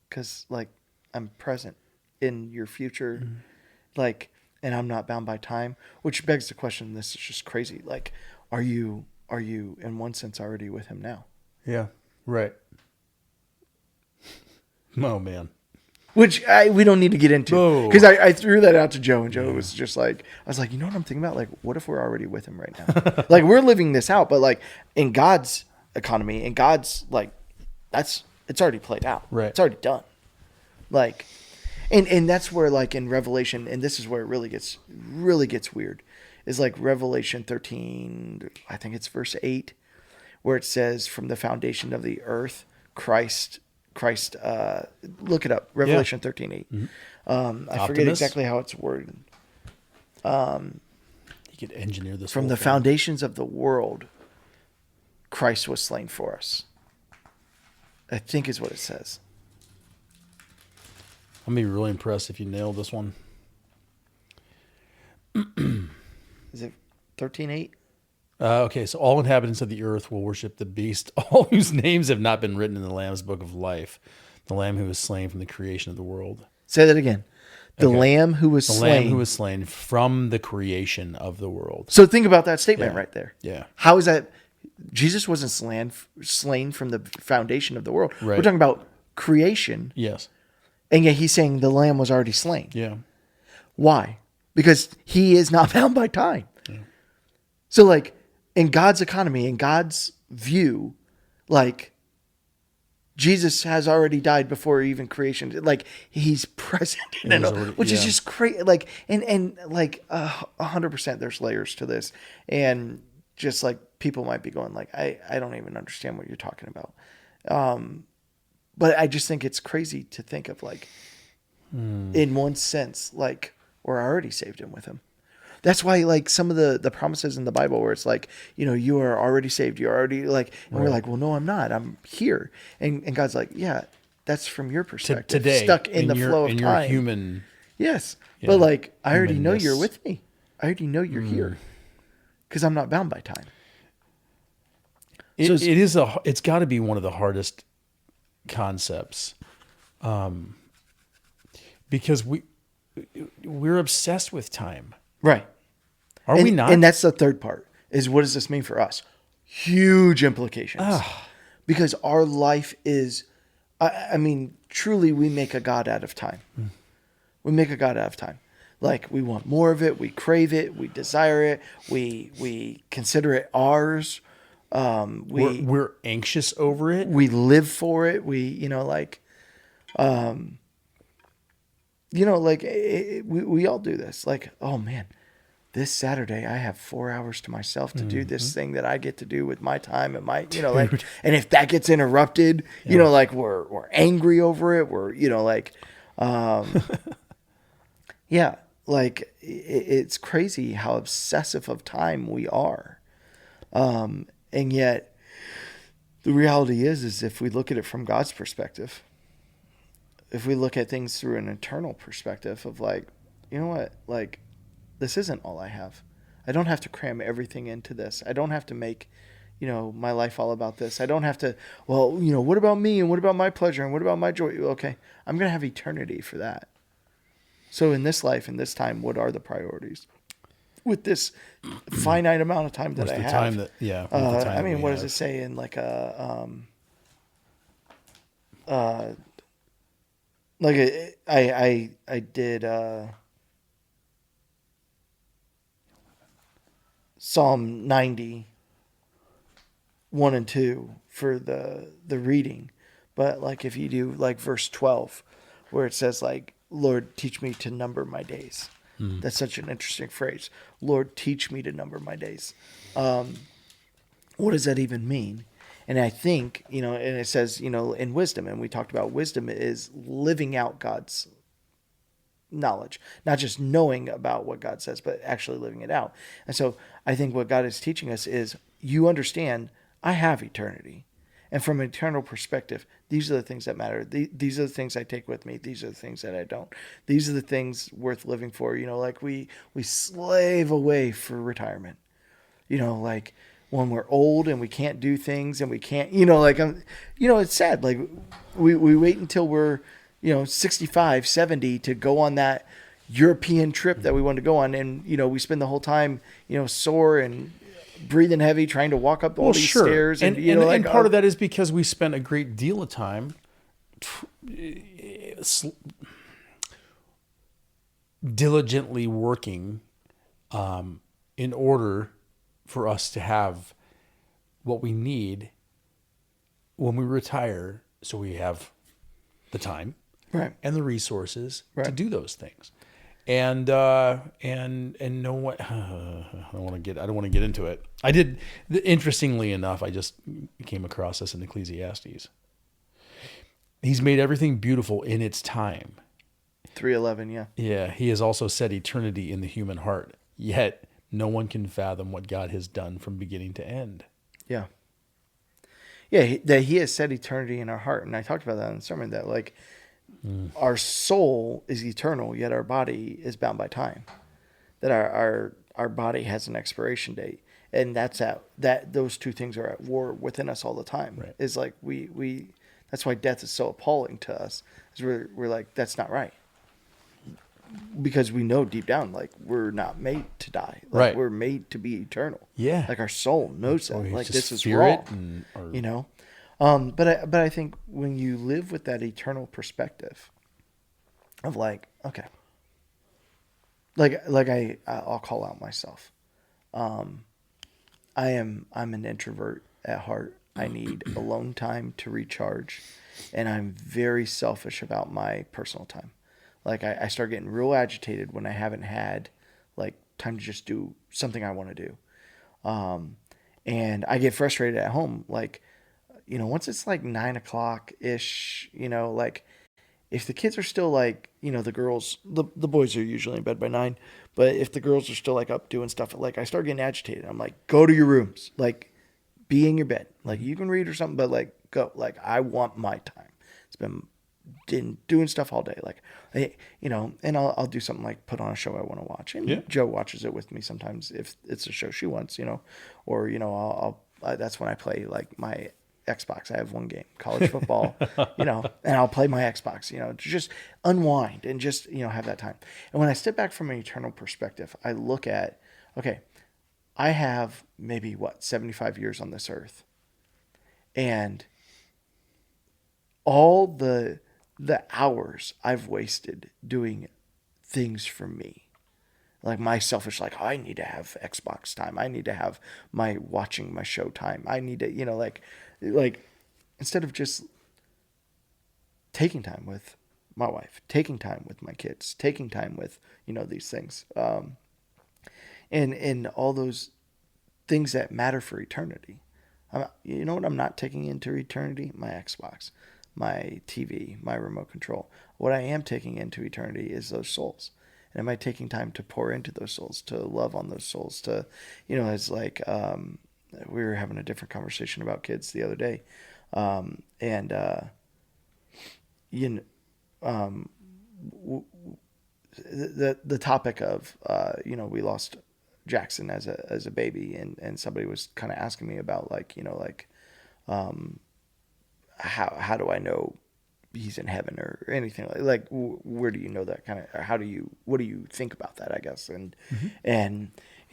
Speaker 2: because like I'm present in your future, like, and I'm not bound by time. Which begs the question: this is just crazy. Like, are you in one sense already with Him now?
Speaker 1: Yeah. Right. Oh man.
Speaker 2: Which we don't need to get into because I threw that out to Joe, and Joe was just like, I was like, you know what I'm thinking about? Like, what if we're already with Him right now? Like, we're living this out, but like in God's economy, in God's like, it's already played out.
Speaker 1: Right.
Speaker 2: It's already done. Like, and that's where like in Revelation, and this is where it really gets weird, is like Revelation 13, I think it's verse 8, where it says, from the foundation of the earth, Christ, look it up, Revelation 13:8. I forget exactly how it's worded.
Speaker 1: You could engineer this
Speaker 2: From the foundations of the world, Christ was slain for us, I think is what it says.
Speaker 1: I'm gonna be really impressed if you nail this one.
Speaker 2: Is it 13:8?
Speaker 1: Okay, so all inhabitants of the earth will worship the beast, all whose names have not been written in the Lamb's book of life, the Lamb who was slain from the creation of the world.
Speaker 2: Say that again. The Lamb who was slain.
Speaker 1: Lamb who was slain from the creation of the world.
Speaker 2: So think about that statement right there.
Speaker 1: Yeah.
Speaker 2: How is that? Jesus wasn't slain from the foundation of the world.
Speaker 1: Right.
Speaker 2: We're talking about creation.
Speaker 1: Yes.
Speaker 2: And yet He's saying the Lamb was already slain.
Speaker 1: Yeah.
Speaker 2: Why? Because He is not bound by time. Yeah. So like in God's economy, in God's view, like Jesus has already died before even creation. Like He's present in it, which is just crazy. Like, and like 100% there's layers to this. And just like people might be going like, I don't even understand what you're talking about. But I just think it's crazy to think of like, in one sense, like we're already saved in with Him. That's why like some of the promises in the Bible where it's like, you are already saved. You're already like, and we're like, well, no, I'm not. I'm here. And God's like, yeah, that's from your perspective.
Speaker 1: Today,
Speaker 2: stuck in the flow of time.
Speaker 1: Your human.
Speaker 2: Yes. But like, I already know you're with me. I already know you're here because I'm not bound by time.
Speaker 1: It's got to be one of the hardest concepts, because we're obsessed with time,
Speaker 2: right?
Speaker 1: Are we not?
Speaker 2: And that's the third part, is what does this mean for us? Huge implications. Because our life is, I mean, truly we make a God out of time. We make a God out of time. Like we want more of it, we crave it, we desire it, we consider it ours.
Speaker 1: We're anxious over it.
Speaker 2: We live for it. We all do this. Like, oh man, this Saturday I have 4 hours to myself to do this thing that I get to do with my time and my, like, and if that gets interrupted, like we're angry over it. We're, yeah, like it's crazy how obsessive of time we are. And yet the reality is if we look at it from God's perspective, if we look at things through an eternal perspective of like, you know what, like this isn't all I have. I don't have to cram everything into this. I don't have to make, my life all about this. I don't have to, well, what about me and what about my pleasure and what about my joy? Okay, I'm going to have eternity for that. So in this life, in this time, what are the priorities? With this finite amount of time that
Speaker 1: What's
Speaker 2: I
Speaker 1: the
Speaker 2: have.
Speaker 1: time that, yeah. What's the time
Speaker 2: I
Speaker 1: that
Speaker 2: mean,
Speaker 1: we
Speaker 2: what
Speaker 1: have?
Speaker 2: does it say in like I did Psalm 90, 1 and 2 for the reading. But like if you do like verse 12 where it says like, Lord, teach me to number my days. That's such an interesting phrase. Lord, teach me to number my days. What does that even mean? And I think, and it says, in wisdom, and we talked about wisdom is living out God's knowledge, not just knowing about what God says, but actually living it out. And so I think what God is teaching us is you understand I have eternity. And from an eternal perspective, these are the things that matter. These are the things I take with me. These are the things that I don't. These are the things worth living for. Like we slave away for retirement. Like when we're old and we can't do things and we can't, it's sad. Like we wait until we're, 65, 70 to go on that European trip that we want to go on. And, we spend the whole time, sore and breathing heavy, trying to walk up all these stairs.
Speaker 1: And,
Speaker 2: and
Speaker 1: part of that is because we spent a great deal of time diligently working in order for us to have what we need when we retire, so we have the time
Speaker 2: right.
Speaker 1: and the resources to
Speaker 2: Right.
Speaker 1: do those things. And no one, I don't want to get into it. I did, interestingly enough, I just came across this in Ecclesiastes. He's made everything beautiful in its time.
Speaker 2: 3:11, yeah.
Speaker 1: Yeah, he has also set eternity in the human heart. Yet no one can fathom what God has done from beginning to end.
Speaker 2: Yeah. Yeah, that he has set eternity in our heart. And I talked about that in the sermon, that like our soul is eternal, yet our body is bound by time. That our body has an expiration date. And that those two things are at war within us all the time.
Speaker 1: Right.
Speaker 2: Is like we that's why death is so appalling to us. Is we're like, that's not right. Because we know deep down, like, we're not made to die. Like,
Speaker 1: right.
Speaker 2: We're made to be eternal.
Speaker 1: Yeah.
Speaker 2: Like, our soul knows that. Like, this is wrong. But I think when you live with that eternal perspective of like, okay, I'll call out myself. I'm an introvert at heart. I need alone time to recharge, and I'm very selfish about my personal time. Like I start getting real agitated when I haven't had like time to just do something I want to do. And I get frustrated at home. Like, once it's like 9:00 ish, like if the kids are still like, the girls, the boys are usually in bed by 9, but if the girls are still like up doing stuff, like I start getting agitated. I'm like, go to your rooms, like be in your bed. Like you can read or something, but like go, like I want my time. It's been doing stuff all day, like and I'll do something like put on a show I want to watch, and Joe watches it with me sometimes if it's a show she wants, or I'll that's when I play like my Xbox. I have one game, college football, and I'll play my Xbox, to just unwind and just have that time. And when I step back from an eternal perspective, I look at, okay, I have maybe 75 years on this earth, and all the hours I've wasted doing things for me. Like my selfish, like, oh, I need to have Xbox time. I need to have my watching my show time. I need to, like instead of just taking time with my wife, taking time with my kids, taking time with, these things. And all those things that matter for eternity. You know what I'm not taking into eternity? My Xbox, my TV, my remote control. What I am taking into eternity is those souls. And am I taking time to pour into those souls, to love on those souls, to, it's like, we were having a different conversation about kids the other day. The topic of, we lost Jackson as a baby, and somebody was kind of asking me about like, how do I know he's in heaven or anything where do you know that kind of, or what do you think about that, I guess. And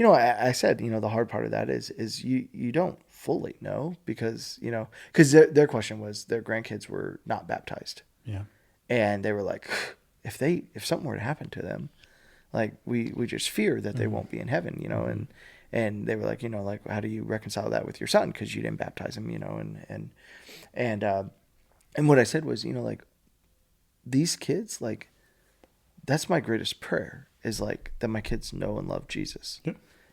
Speaker 2: I said, the hard part of that is you don't fully know because their question was their grandkids were not baptized.
Speaker 1: Yeah.
Speaker 2: And they were like, if something were to happen to them, like we just fear that they won't be in heaven, and they were like, like, how do you reconcile that with your son? Cause you didn't baptize him, and what I said was, like, these kids, like, that's my greatest prayer is like that my kids know and love Jesus.
Speaker 1: Yeah.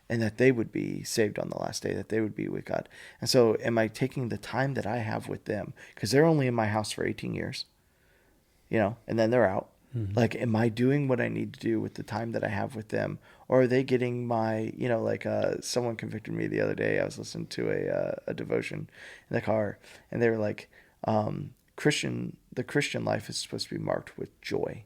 Speaker 2: And that they would be saved on the last day, that they would be with God. And so am I taking the time that I have with them, because they're only in my house for 18 years, and then they're out. Mm-hmm. Like, am I doing what I need to do with the time that I have with them? Or are they getting my, someone convicted me the other day. I was listening to a devotion in the car, and they were like, the Christian life is supposed to be marked with joy.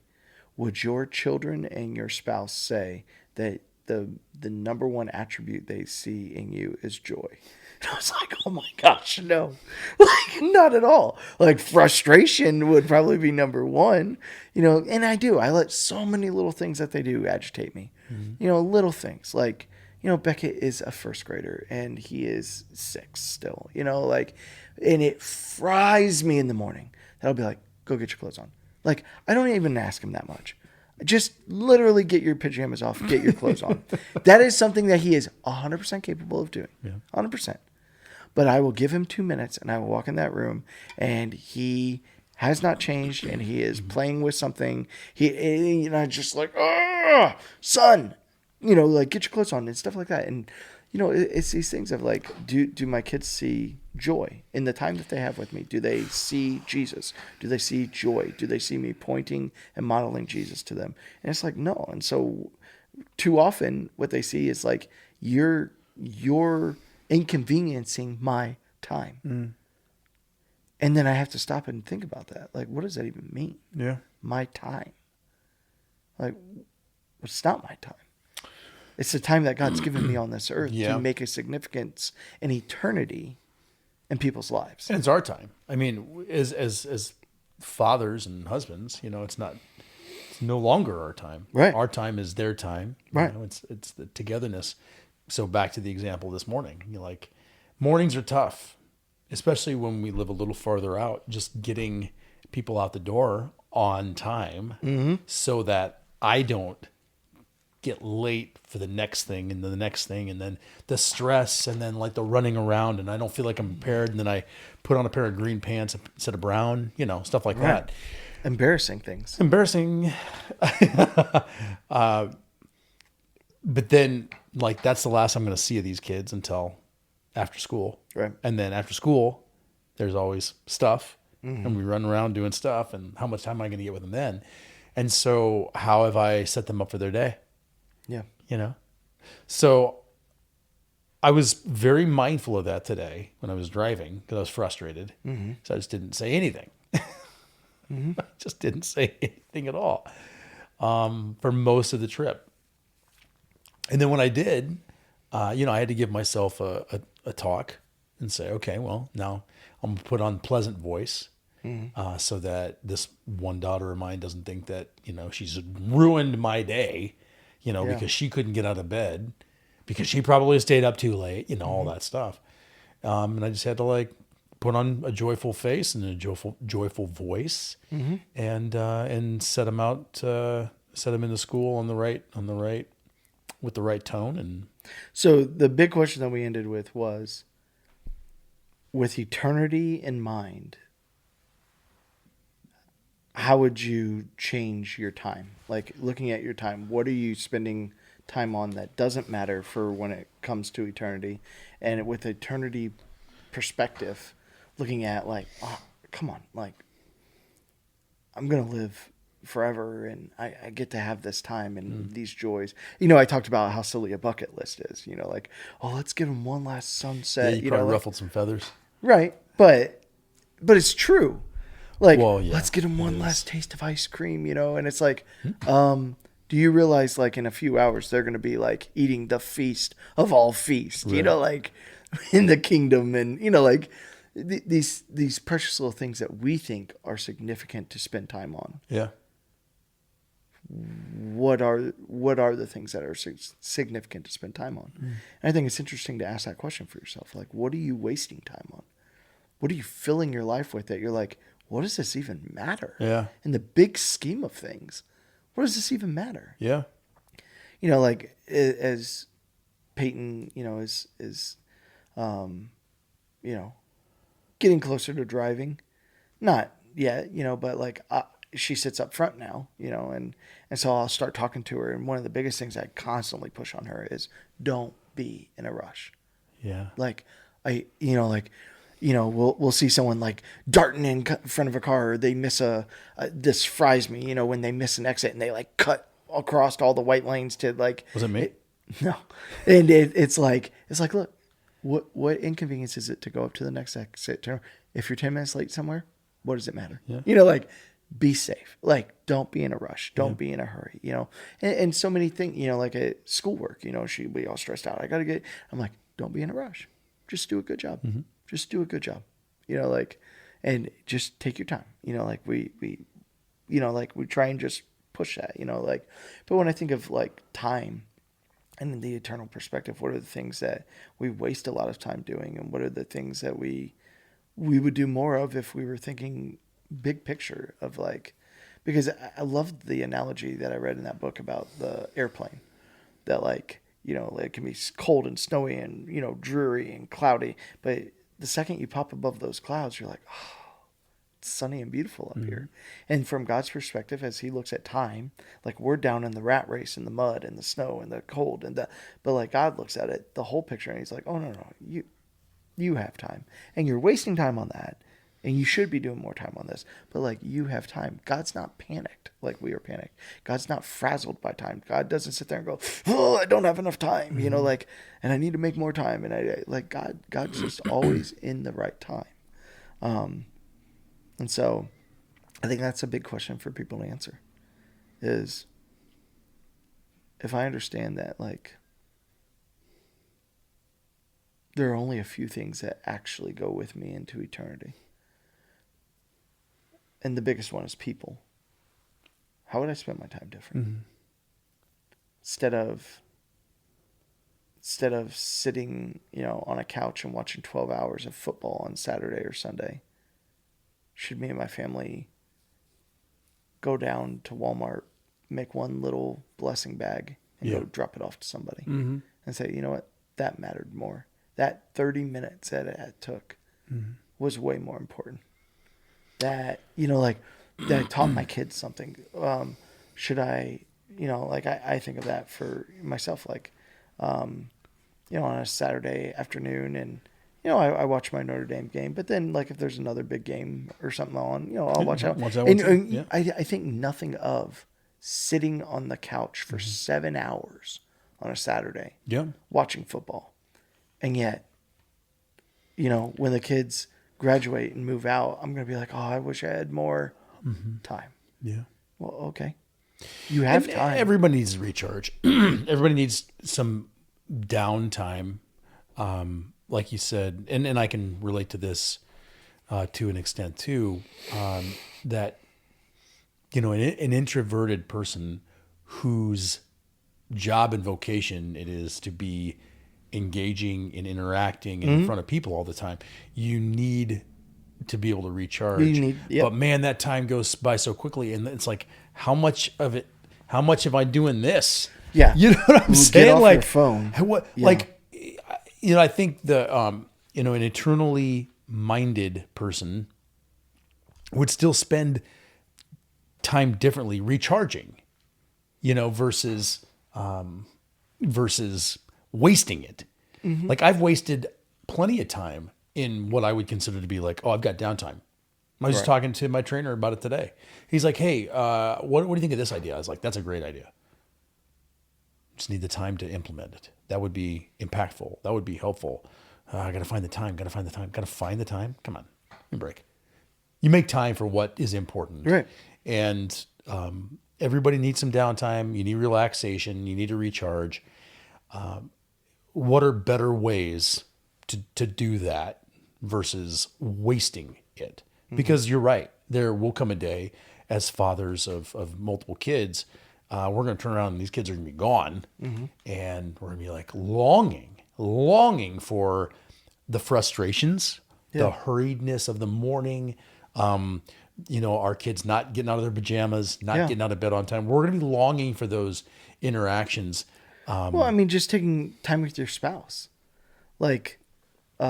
Speaker 2: Would your children and your spouse say that the number one attribute they see in you is joy? And I was like, oh my gosh, no. Like, not at all. Like, frustration would probably be number one, and I let so many little things that they do agitate me. Mm-hmm. Little things like, Beckett is a first grader and he is 6 still, and it fries me in the morning that I'll be like, go get your clothes on. Like, I don't even ask him that much. Just literally get your pajamas off, get your clothes on. That is something that he is 100% capable of doing. Yeah. 100%. But I will give him 2 minutes and I will walk in that room and he has not changed and he is playing with something. Just like, son, like, get your clothes on and stuff like that. And, it's these things of like, do my kids see joy in the time that they have with me? Do they see Jesus? Do they see joy? Do they see me pointing and modeling Jesus to them? And it's like, no. And so too often what they see is like, you're inconveniencing my time. Mm. And then I have to stop and think about that. Like, what does that even mean?
Speaker 1: Yeah.
Speaker 2: My time. Like, it's not my time. It's the time that God's given me on this earth to make a significance in eternity in people's lives.
Speaker 1: And it's our time. I mean, as fathers and husbands, it's no longer our time.
Speaker 2: Right.
Speaker 1: Our time is their time.
Speaker 2: Right.
Speaker 1: It's the togetherness. So back to the example this morning, mornings are tough, especially when we live a little farther out, just getting people out the door on time so that I don't get late for the next thing and then the next thing and then the stress and then like the running around and I don't feel like I'm prepared and then I put on a pair of green pants instead of brown, stuff like that.
Speaker 2: Embarrassing things.
Speaker 1: Embarrassing. But then like that's the last I'm going to see of these kids until after school.
Speaker 2: Right.
Speaker 1: And then after school, there's always stuff and we run around doing stuff and how much time am I going to get with them then? And so how have I set them up for their day?
Speaker 2: Yeah.
Speaker 1: So I was very mindful of that today when I was driving because I was frustrated. Mm-hmm. So I just didn't say anything. I just didn't say anything at all for most of the trip. And then when I did, I had to give myself a talk and say, okay, well, now I'm going to put on pleasant voice so that this one daughter of mine doesn't think that, she's ruined my day. Because she couldn't get out of bed, because she probably stayed up too late, all that stuff. And I just had to like put on a joyful face and a joyful voice, and set them out, set them into school on the right, with the right tone. And
Speaker 2: so the big question that we ended with was, with eternity in mind, how would you change your time? Like, looking at your time, what are you spending time on that doesn't matter for when it comes to eternity? And with eternity perspective, looking at like, oh, come on, like, I'm going to live forever and I get to have this time and these joys. I talked about how silly a bucket list is, like, oh, let's give them one last sunset.
Speaker 1: Yeah, you probably ruffled some feathers.
Speaker 2: Right. But it's true. Like,
Speaker 1: well, yeah,
Speaker 2: let's get them one last taste of ice cream, and it's like, Do you realize, like, in a few hours, they're going to be, like, eating the feast of all feasts, you know, like, in the kingdom, and, you know, like, these precious little things that we think are significant to spend time on.
Speaker 1: Yeah.
Speaker 2: What are the things that are significant to spend time on? And I think it's interesting to ask that question for yourself. Like, what are you wasting time on? What are you filling your life with that you're like, what does this even matter?
Speaker 1: Yeah.
Speaker 2: In the big scheme of things, what does this even matter?
Speaker 1: Yeah.
Speaker 2: You know, like, as Peyton, you know, is you know, getting closer to driving, not yet, you know, but like, she sits up front now, you know, and so I'll start talking to her. And one of the biggest things I constantly push on her is don't be in a rush.
Speaker 1: Yeah.
Speaker 2: Like, we'll see someone like darting in front of a car, or they miss this fries me, you know, when they miss an exit and they like cut across all the white lanes to like.
Speaker 1: Was it me?
Speaker 2: No. And it's like, look, what inconvenience is it to go up to the next exit? If you're 10 minutes late somewhere, what does it matter?
Speaker 1: Yeah.
Speaker 2: You know, like, be safe. Like, don't be in a rush. Don't be in a hurry, you know? And so many things, you know, like at schoolwork, you know, she'd be all stressed out. I'm like, don't be in a rush. Just do a good job.
Speaker 1: Mm-hmm.
Speaker 2: Just do a good job. You know, like, and just take your time. You know, like we try and just push that, you know, like, but when I think of like time and in the eternal perspective, what are the things that we waste a lot of time doing? And what are the things that we would do more of if we were thinking big picture of like, because I loved the analogy that I read in that book about the airplane, that like, you know, it can be cold and snowy and, you know, dreary and cloudy, but the second you pop above those clouds, you're like, oh, it's sunny and beautiful up here. And from God's perspective, as he looks at time, like, we're down in the rat race in the mud and the snow and the cold but like, God looks at it, the whole picture, and he's like, oh, no, you have time, and you're wasting time on that. And you should be doing more time on this. But like, you have time. God's not panicked like we are panicked. God's not frazzled by time. God doesn't sit there and go, oh, I don't have enough time, you know, like, and I need to make more time. And I like, God's just always in the right time. And so I think that's a big question for people to answer is, if I understand that, like, there are only a few things that actually go with me into eternity. And the biggest one is people. How would I spend my time different? Mm-hmm. Instead of sitting, you know, on a couch and watching 12 hours of football on Saturday or Sunday, should me and my family go down to Walmart, make one little blessing bag, and go drop it off to somebody, and say, you know what, that mattered more. That 30 minutes that it took was way more important. That, you know, like, that I taught my kids something. Should I, you know, like, I think of that for myself, like, you know, on a Saturday afternoon, and, you know, I watch my Notre Dame game, but then, like, if there's another big game or something on, you know, I'll watch out. I think nothing of sitting on the couch for 7 hours on a Saturday watching football. And yet, you know, when the kids graduate and move out, I'm going to be like, oh, I wish I had more time. Yeah. Well, okay. You have time.
Speaker 1: Everybody needs to recharge. Everybody needs some downtime. Like you said, and I can relate to this to an extent too, that, you know, an introverted person whose job and vocation it is to be engaging and interacting and in front of people all the time, you need to be able to recharge. But man, that time goes by so quickly, and it's like, how much am I doing this?
Speaker 2: Yeah.
Speaker 1: You know what I'm saying?
Speaker 2: Get off
Speaker 1: like
Speaker 2: your phone.
Speaker 1: Like, you know, I think you know, an eternally minded person would still spend time differently recharging, you know, versus wasting it. Like, I've wasted plenty of time in what I would consider to be like, oh, I've got downtime. I was just talking to my trainer about it today. He's like, hey, what do you think of this idea? I was like, that's a great idea. Just need the time to implement it. That would be impactful. That would be helpful. I got to find the time. Got to find the time. Come on, give me a break. You make time for what is important.
Speaker 2: Right.
Speaker 1: And everybody needs some downtime. You need relaxation. You need to recharge. What are better ways to do that versus wasting it? Because you're right. There will come a day as fathers of multiple kids, we're going to turn around and these kids are going to be gone. And we're going to be like longing for the frustrations, the hurriedness of the morning, our kids not getting out of their pajamas, not getting out of bed on time. We're going to be longing for those interactions.
Speaker 2: Well, I mean, just taking time with your spouse. Like, you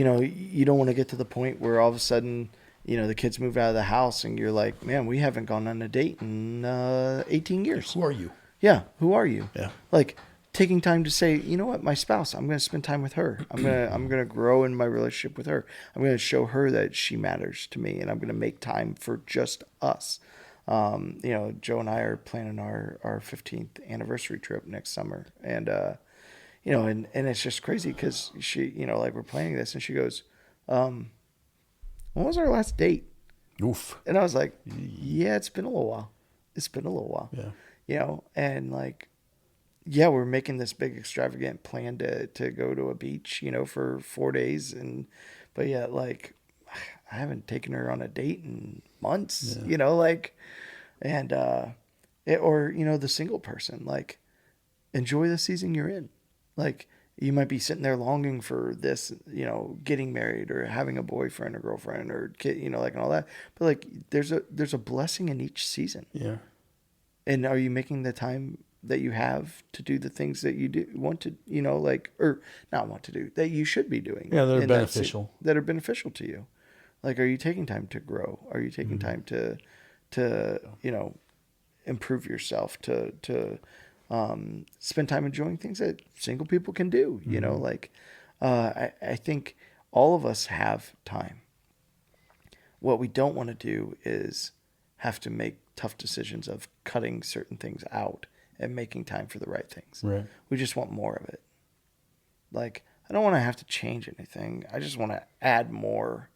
Speaker 2: don't want to get to the point where all of a sudden, the kids move out of the house and you're like, man, we haven't gone on a date in 18 years.
Speaker 1: Who are you?
Speaker 2: Yeah. Who are you?
Speaker 1: Yeah.
Speaker 2: Like taking time to say, you know what, my spouse, I'm going to spend time with her. I'm going to grow in my relationship with her. I'm going to show her that she matters to me, and I'm going to make time for just us. Joe and I are planning our 15th anniversary trip next summer. And, and it's just crazy because she, we're planning this and she goes, when was our last date?
Speaker 1: Oof.
Speaker 2: And I was like, yeah, it's been a little while.
Speaker 1: Yeah.
Speaker 2: And like, yeah, we're making this big extravagant plan to go to a beach, for 4 days. But yeah, like I haven't taken her on a date in months, the single person, like enjoy the season you're in. Like you might be sitting there longing for this, getting married or having a boyfriend or girlfriend or kid, and all that. But like, there's a blessing in each season.
Speaker 1: Yeah.
Speaker 2: And are you making the time that you have to do the things that you do want to, or not want to do, that you should be doing?
Speaker 1: Yeah, that are beneficial.
Speaker 2: That are beneficial to you. Like, are you taking time to grow? Are you taking time to improve yourself, to spend time enjoying things that single people can do? I think all of us have time. What we don't want to do is have to make tough decisions of cutting certain things out and making time for the right things.
Speaker 1: Right.
Speaker 2: We just want more of it. Like, I don't want to have to change anything. I just want to add more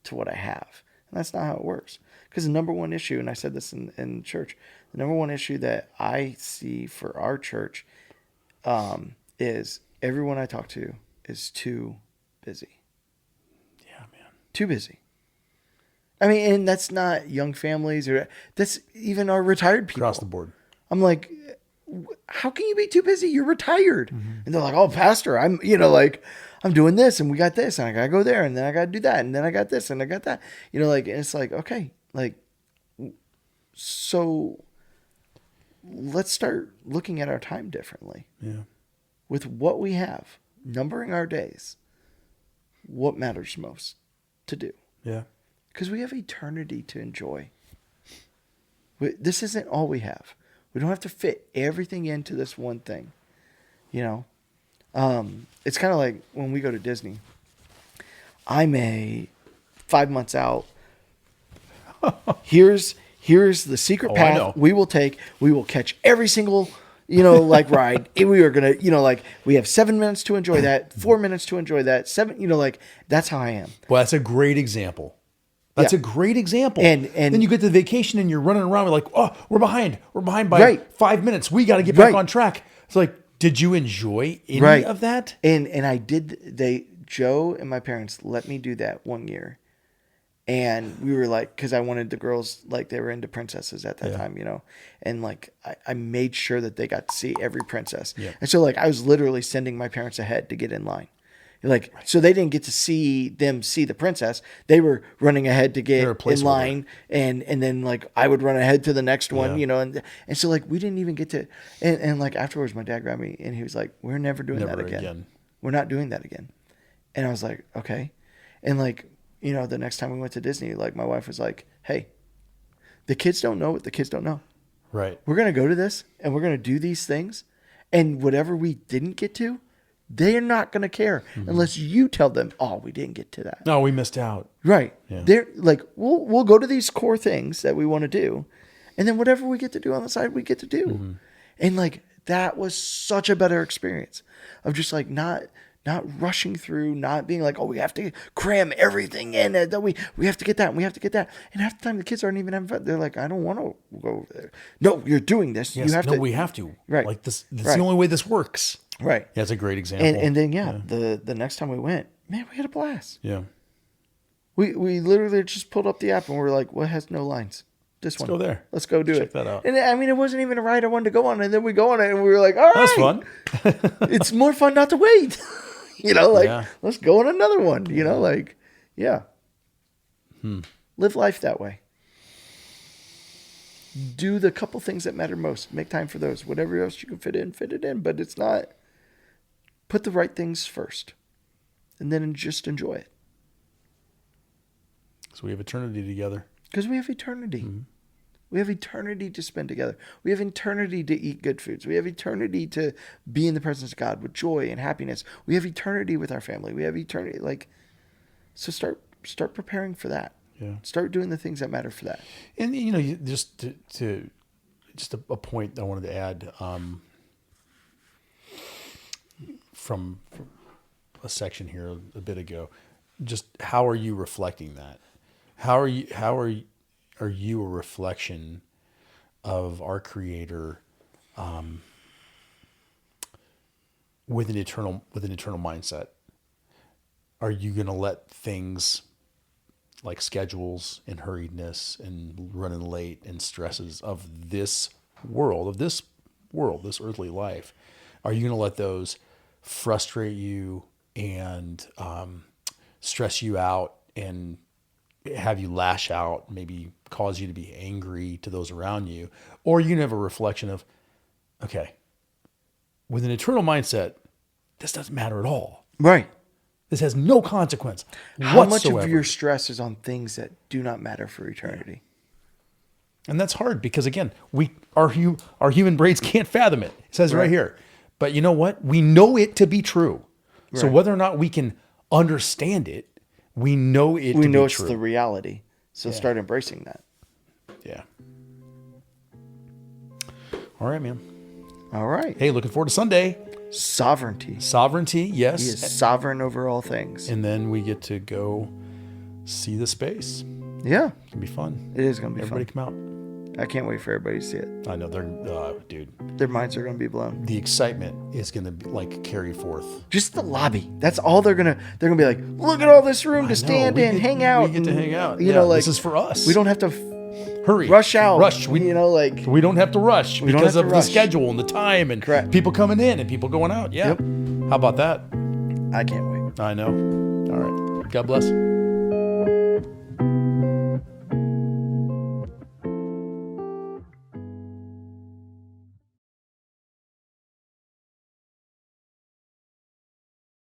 Speaker 2: to what I have. And that's not how it works. Because the number one issue, and I said this in church, the number one issue that I see for our church is everyone I talk to is too busy.
Speaker 1: Yeah, man.
Speaker 2: Too busy. I mean, and that's not young families, or that's even our retired people.
Speaker 1: Across the board.
Speaker 2: I'm like, how can you be too busy? You're retired. And they're like, oh, pastor, I'm doing this and we got this and I got to go there and then I got to do that. And then I got this and I got that, and it's like, okay, like, so let's start looking at our time differently.
Speaker 1: Yeah.
Speaker 2: With what we have, numbering our days, what matters most to do.
Speaker 1: Yeah.
Speaker 2: Because we have eternity to enjoy. This isn't all we have. We don't have to fit everything into this one thing. It's kind of like when we go to Disney. I may 5 months out. Here's the secret path we will take. We will catch every single ride. We are going to, we have 7 minutes to enjoy that, 4 minutes to enjoy that, 7, that's how I am.
Speaker 1: Well, that's a great example. That's a great example. And then you get to the vacation and you're running around. We're like, oh, we're behind. We're behind by 5 minutes. We got to get back on track. It's like, did you enjoy any of that?
Speaker 2: And I did. Joe and my parents let me do that one year. And we were like, because I wanted the girls, like they were into princesses at that time, and like I made sure that they got to see every princess. Yeah. And so like I was literally sending my parents ahead to get in line. Like, so they didn't get to see the princess. They were running ahead to get in line. And then like, I would run ahead to the next one, and so like, we didn't even get to, and like afterwards, my dad grabbed me and he was like, we're never doing that again. We're not doing that again. And I was like, okay. And like, the next time we went to Disney, like my wife was like, hey, the kids don't know what the kids don't know.
Speaker 1: Right.
Speaker 2: We're going to go to this and we're going to do these things. And whatever we didn't get to, they're not going to care unless you tell them, oh, we didn't get to that.
Speaker 1: No, we missed out.
Speaker 2: Right.
Speaker 1: Yeah.
Speaker 2: They're like, we'll go to these core things that we want to do. And then whatever we get to do on the side, we get to do. And like, that was such a better experience of just like not not rushing through, not being like, oh, we have to cram everything in. We have to get that, and we have to get that. And half the time the kids aren't even having fun. They're like, I don't want to go over there. No, you're doing this.
Speaker 1: Yes,
Speaker 2: you have to.
Speaker 1: We have to.
Speaker 2: Right.
Speaker 1: Like this is
Speaker 2: Right.
Speaker 1: the only way this works.
Speaker 2: Right.
Speaker 1: Yeah, that's a great example.
Speaker 2: And then, the next time we went, man, we had a blast.
Speaker 1: Yeah.
Speaker 2: We literally just pulled up the app and we were like, what has no lines? This one.
Speaker 1: Let's go there.
Speaker 2: Let's go do it.
Speaker 1: Check that out.
Speaker 2: And I mean, it wasn't even a ride I wanted to go on. And then we go on it and we were like, all right.
Speaker 1: That's fun.
Speaker 2: It's more fun not to wait. Like,
Speaker 1: Yeah.
Speaker 2: let's go on another one. Like, yeah. Live life that way. Do the couple things that matter most. Make time for those. Whatever else you can fit it in. But it's not. Put the right things first. And then just enjoy it.
Speaker 1: So we have eternity together.
Speaker 2: Because we have eternity. Mm-hmm. We have eternity to spend together. We have eternity to eat good foods. We have eternity to be in the presence of God with joy and happiness. We have eternity with our family. We have eternity. So start preparing for that.
Speaker 1: Yeah.
Speaker 2: Start doing the things that matter for that.
Speaker 1: And just a point I wanted to add from a section here a bit ago. Just how are you reflecting that? How are you a reflection of our Creator with an eternal mindset? Are you going to let things like schedules and hurriedness and running late and stresses of this world, this earthly life, are you going to let those frustrate you and stress you out and have you lash out, maybe cause you to be angry to those around you? Or you can have a reflection of, okay, with an eternal mindset, this doesn't matter at all.
Speaker 2: Right.
Speaker 1: This has no consequence
Speaker 2: How
Speaker 1: whatsoever.
Speaker 2: much of your stress is on things that do not matter for eternity?
Speaker 1: And that's hard because, again, our human brains can't fathom it. It says right here. But you know what? We know it to be true. Right. So whether or not we can understand it, we know it to be true. We know it's
Speaker 2: the reality. So start embracing that.
Speaker 1: Yeah. All right, man.
Speaker 2: All right.
Speaker 1: Hey, looking forward to Sunday.
Speaker 2: Sovereignty,
Speaker 1: yes.
Speaker 2: He is sovereign over all things.
Speaker 1: And then we get to go see the space.
Speaker 2: Yeah.
Speaker 1: It's going to be fun.
Speaker 2: It is going to be
Speaker 1: Everybody
Speaker 2: fun.
Speaker 1: Everybody come out.
Speaker 2: I can't wait for everybody to see it.
Speaker 1: I know. Dude.
Speaker 2: Their minds are going to be blown.
Speaker 1: The excitement is going to be carry forth.
Speaker 2: Just the lobby. That's all they're going to be like, look at all this room to stand in, hang out.
Speaker 1: We get to hang out.
Speaker 2: This
Speaker 1: is for us.
Speaker 2: We don't have to
Speaker 1: hurry,
Speaker 2: rush out.
Speaker 1: We don't have to rush because of the schedule and the time and people coming in and people going out. Yeah. Yep. How about that?
Speaker 2: I can't wait.
Speaker 1: I know. All right. God bless.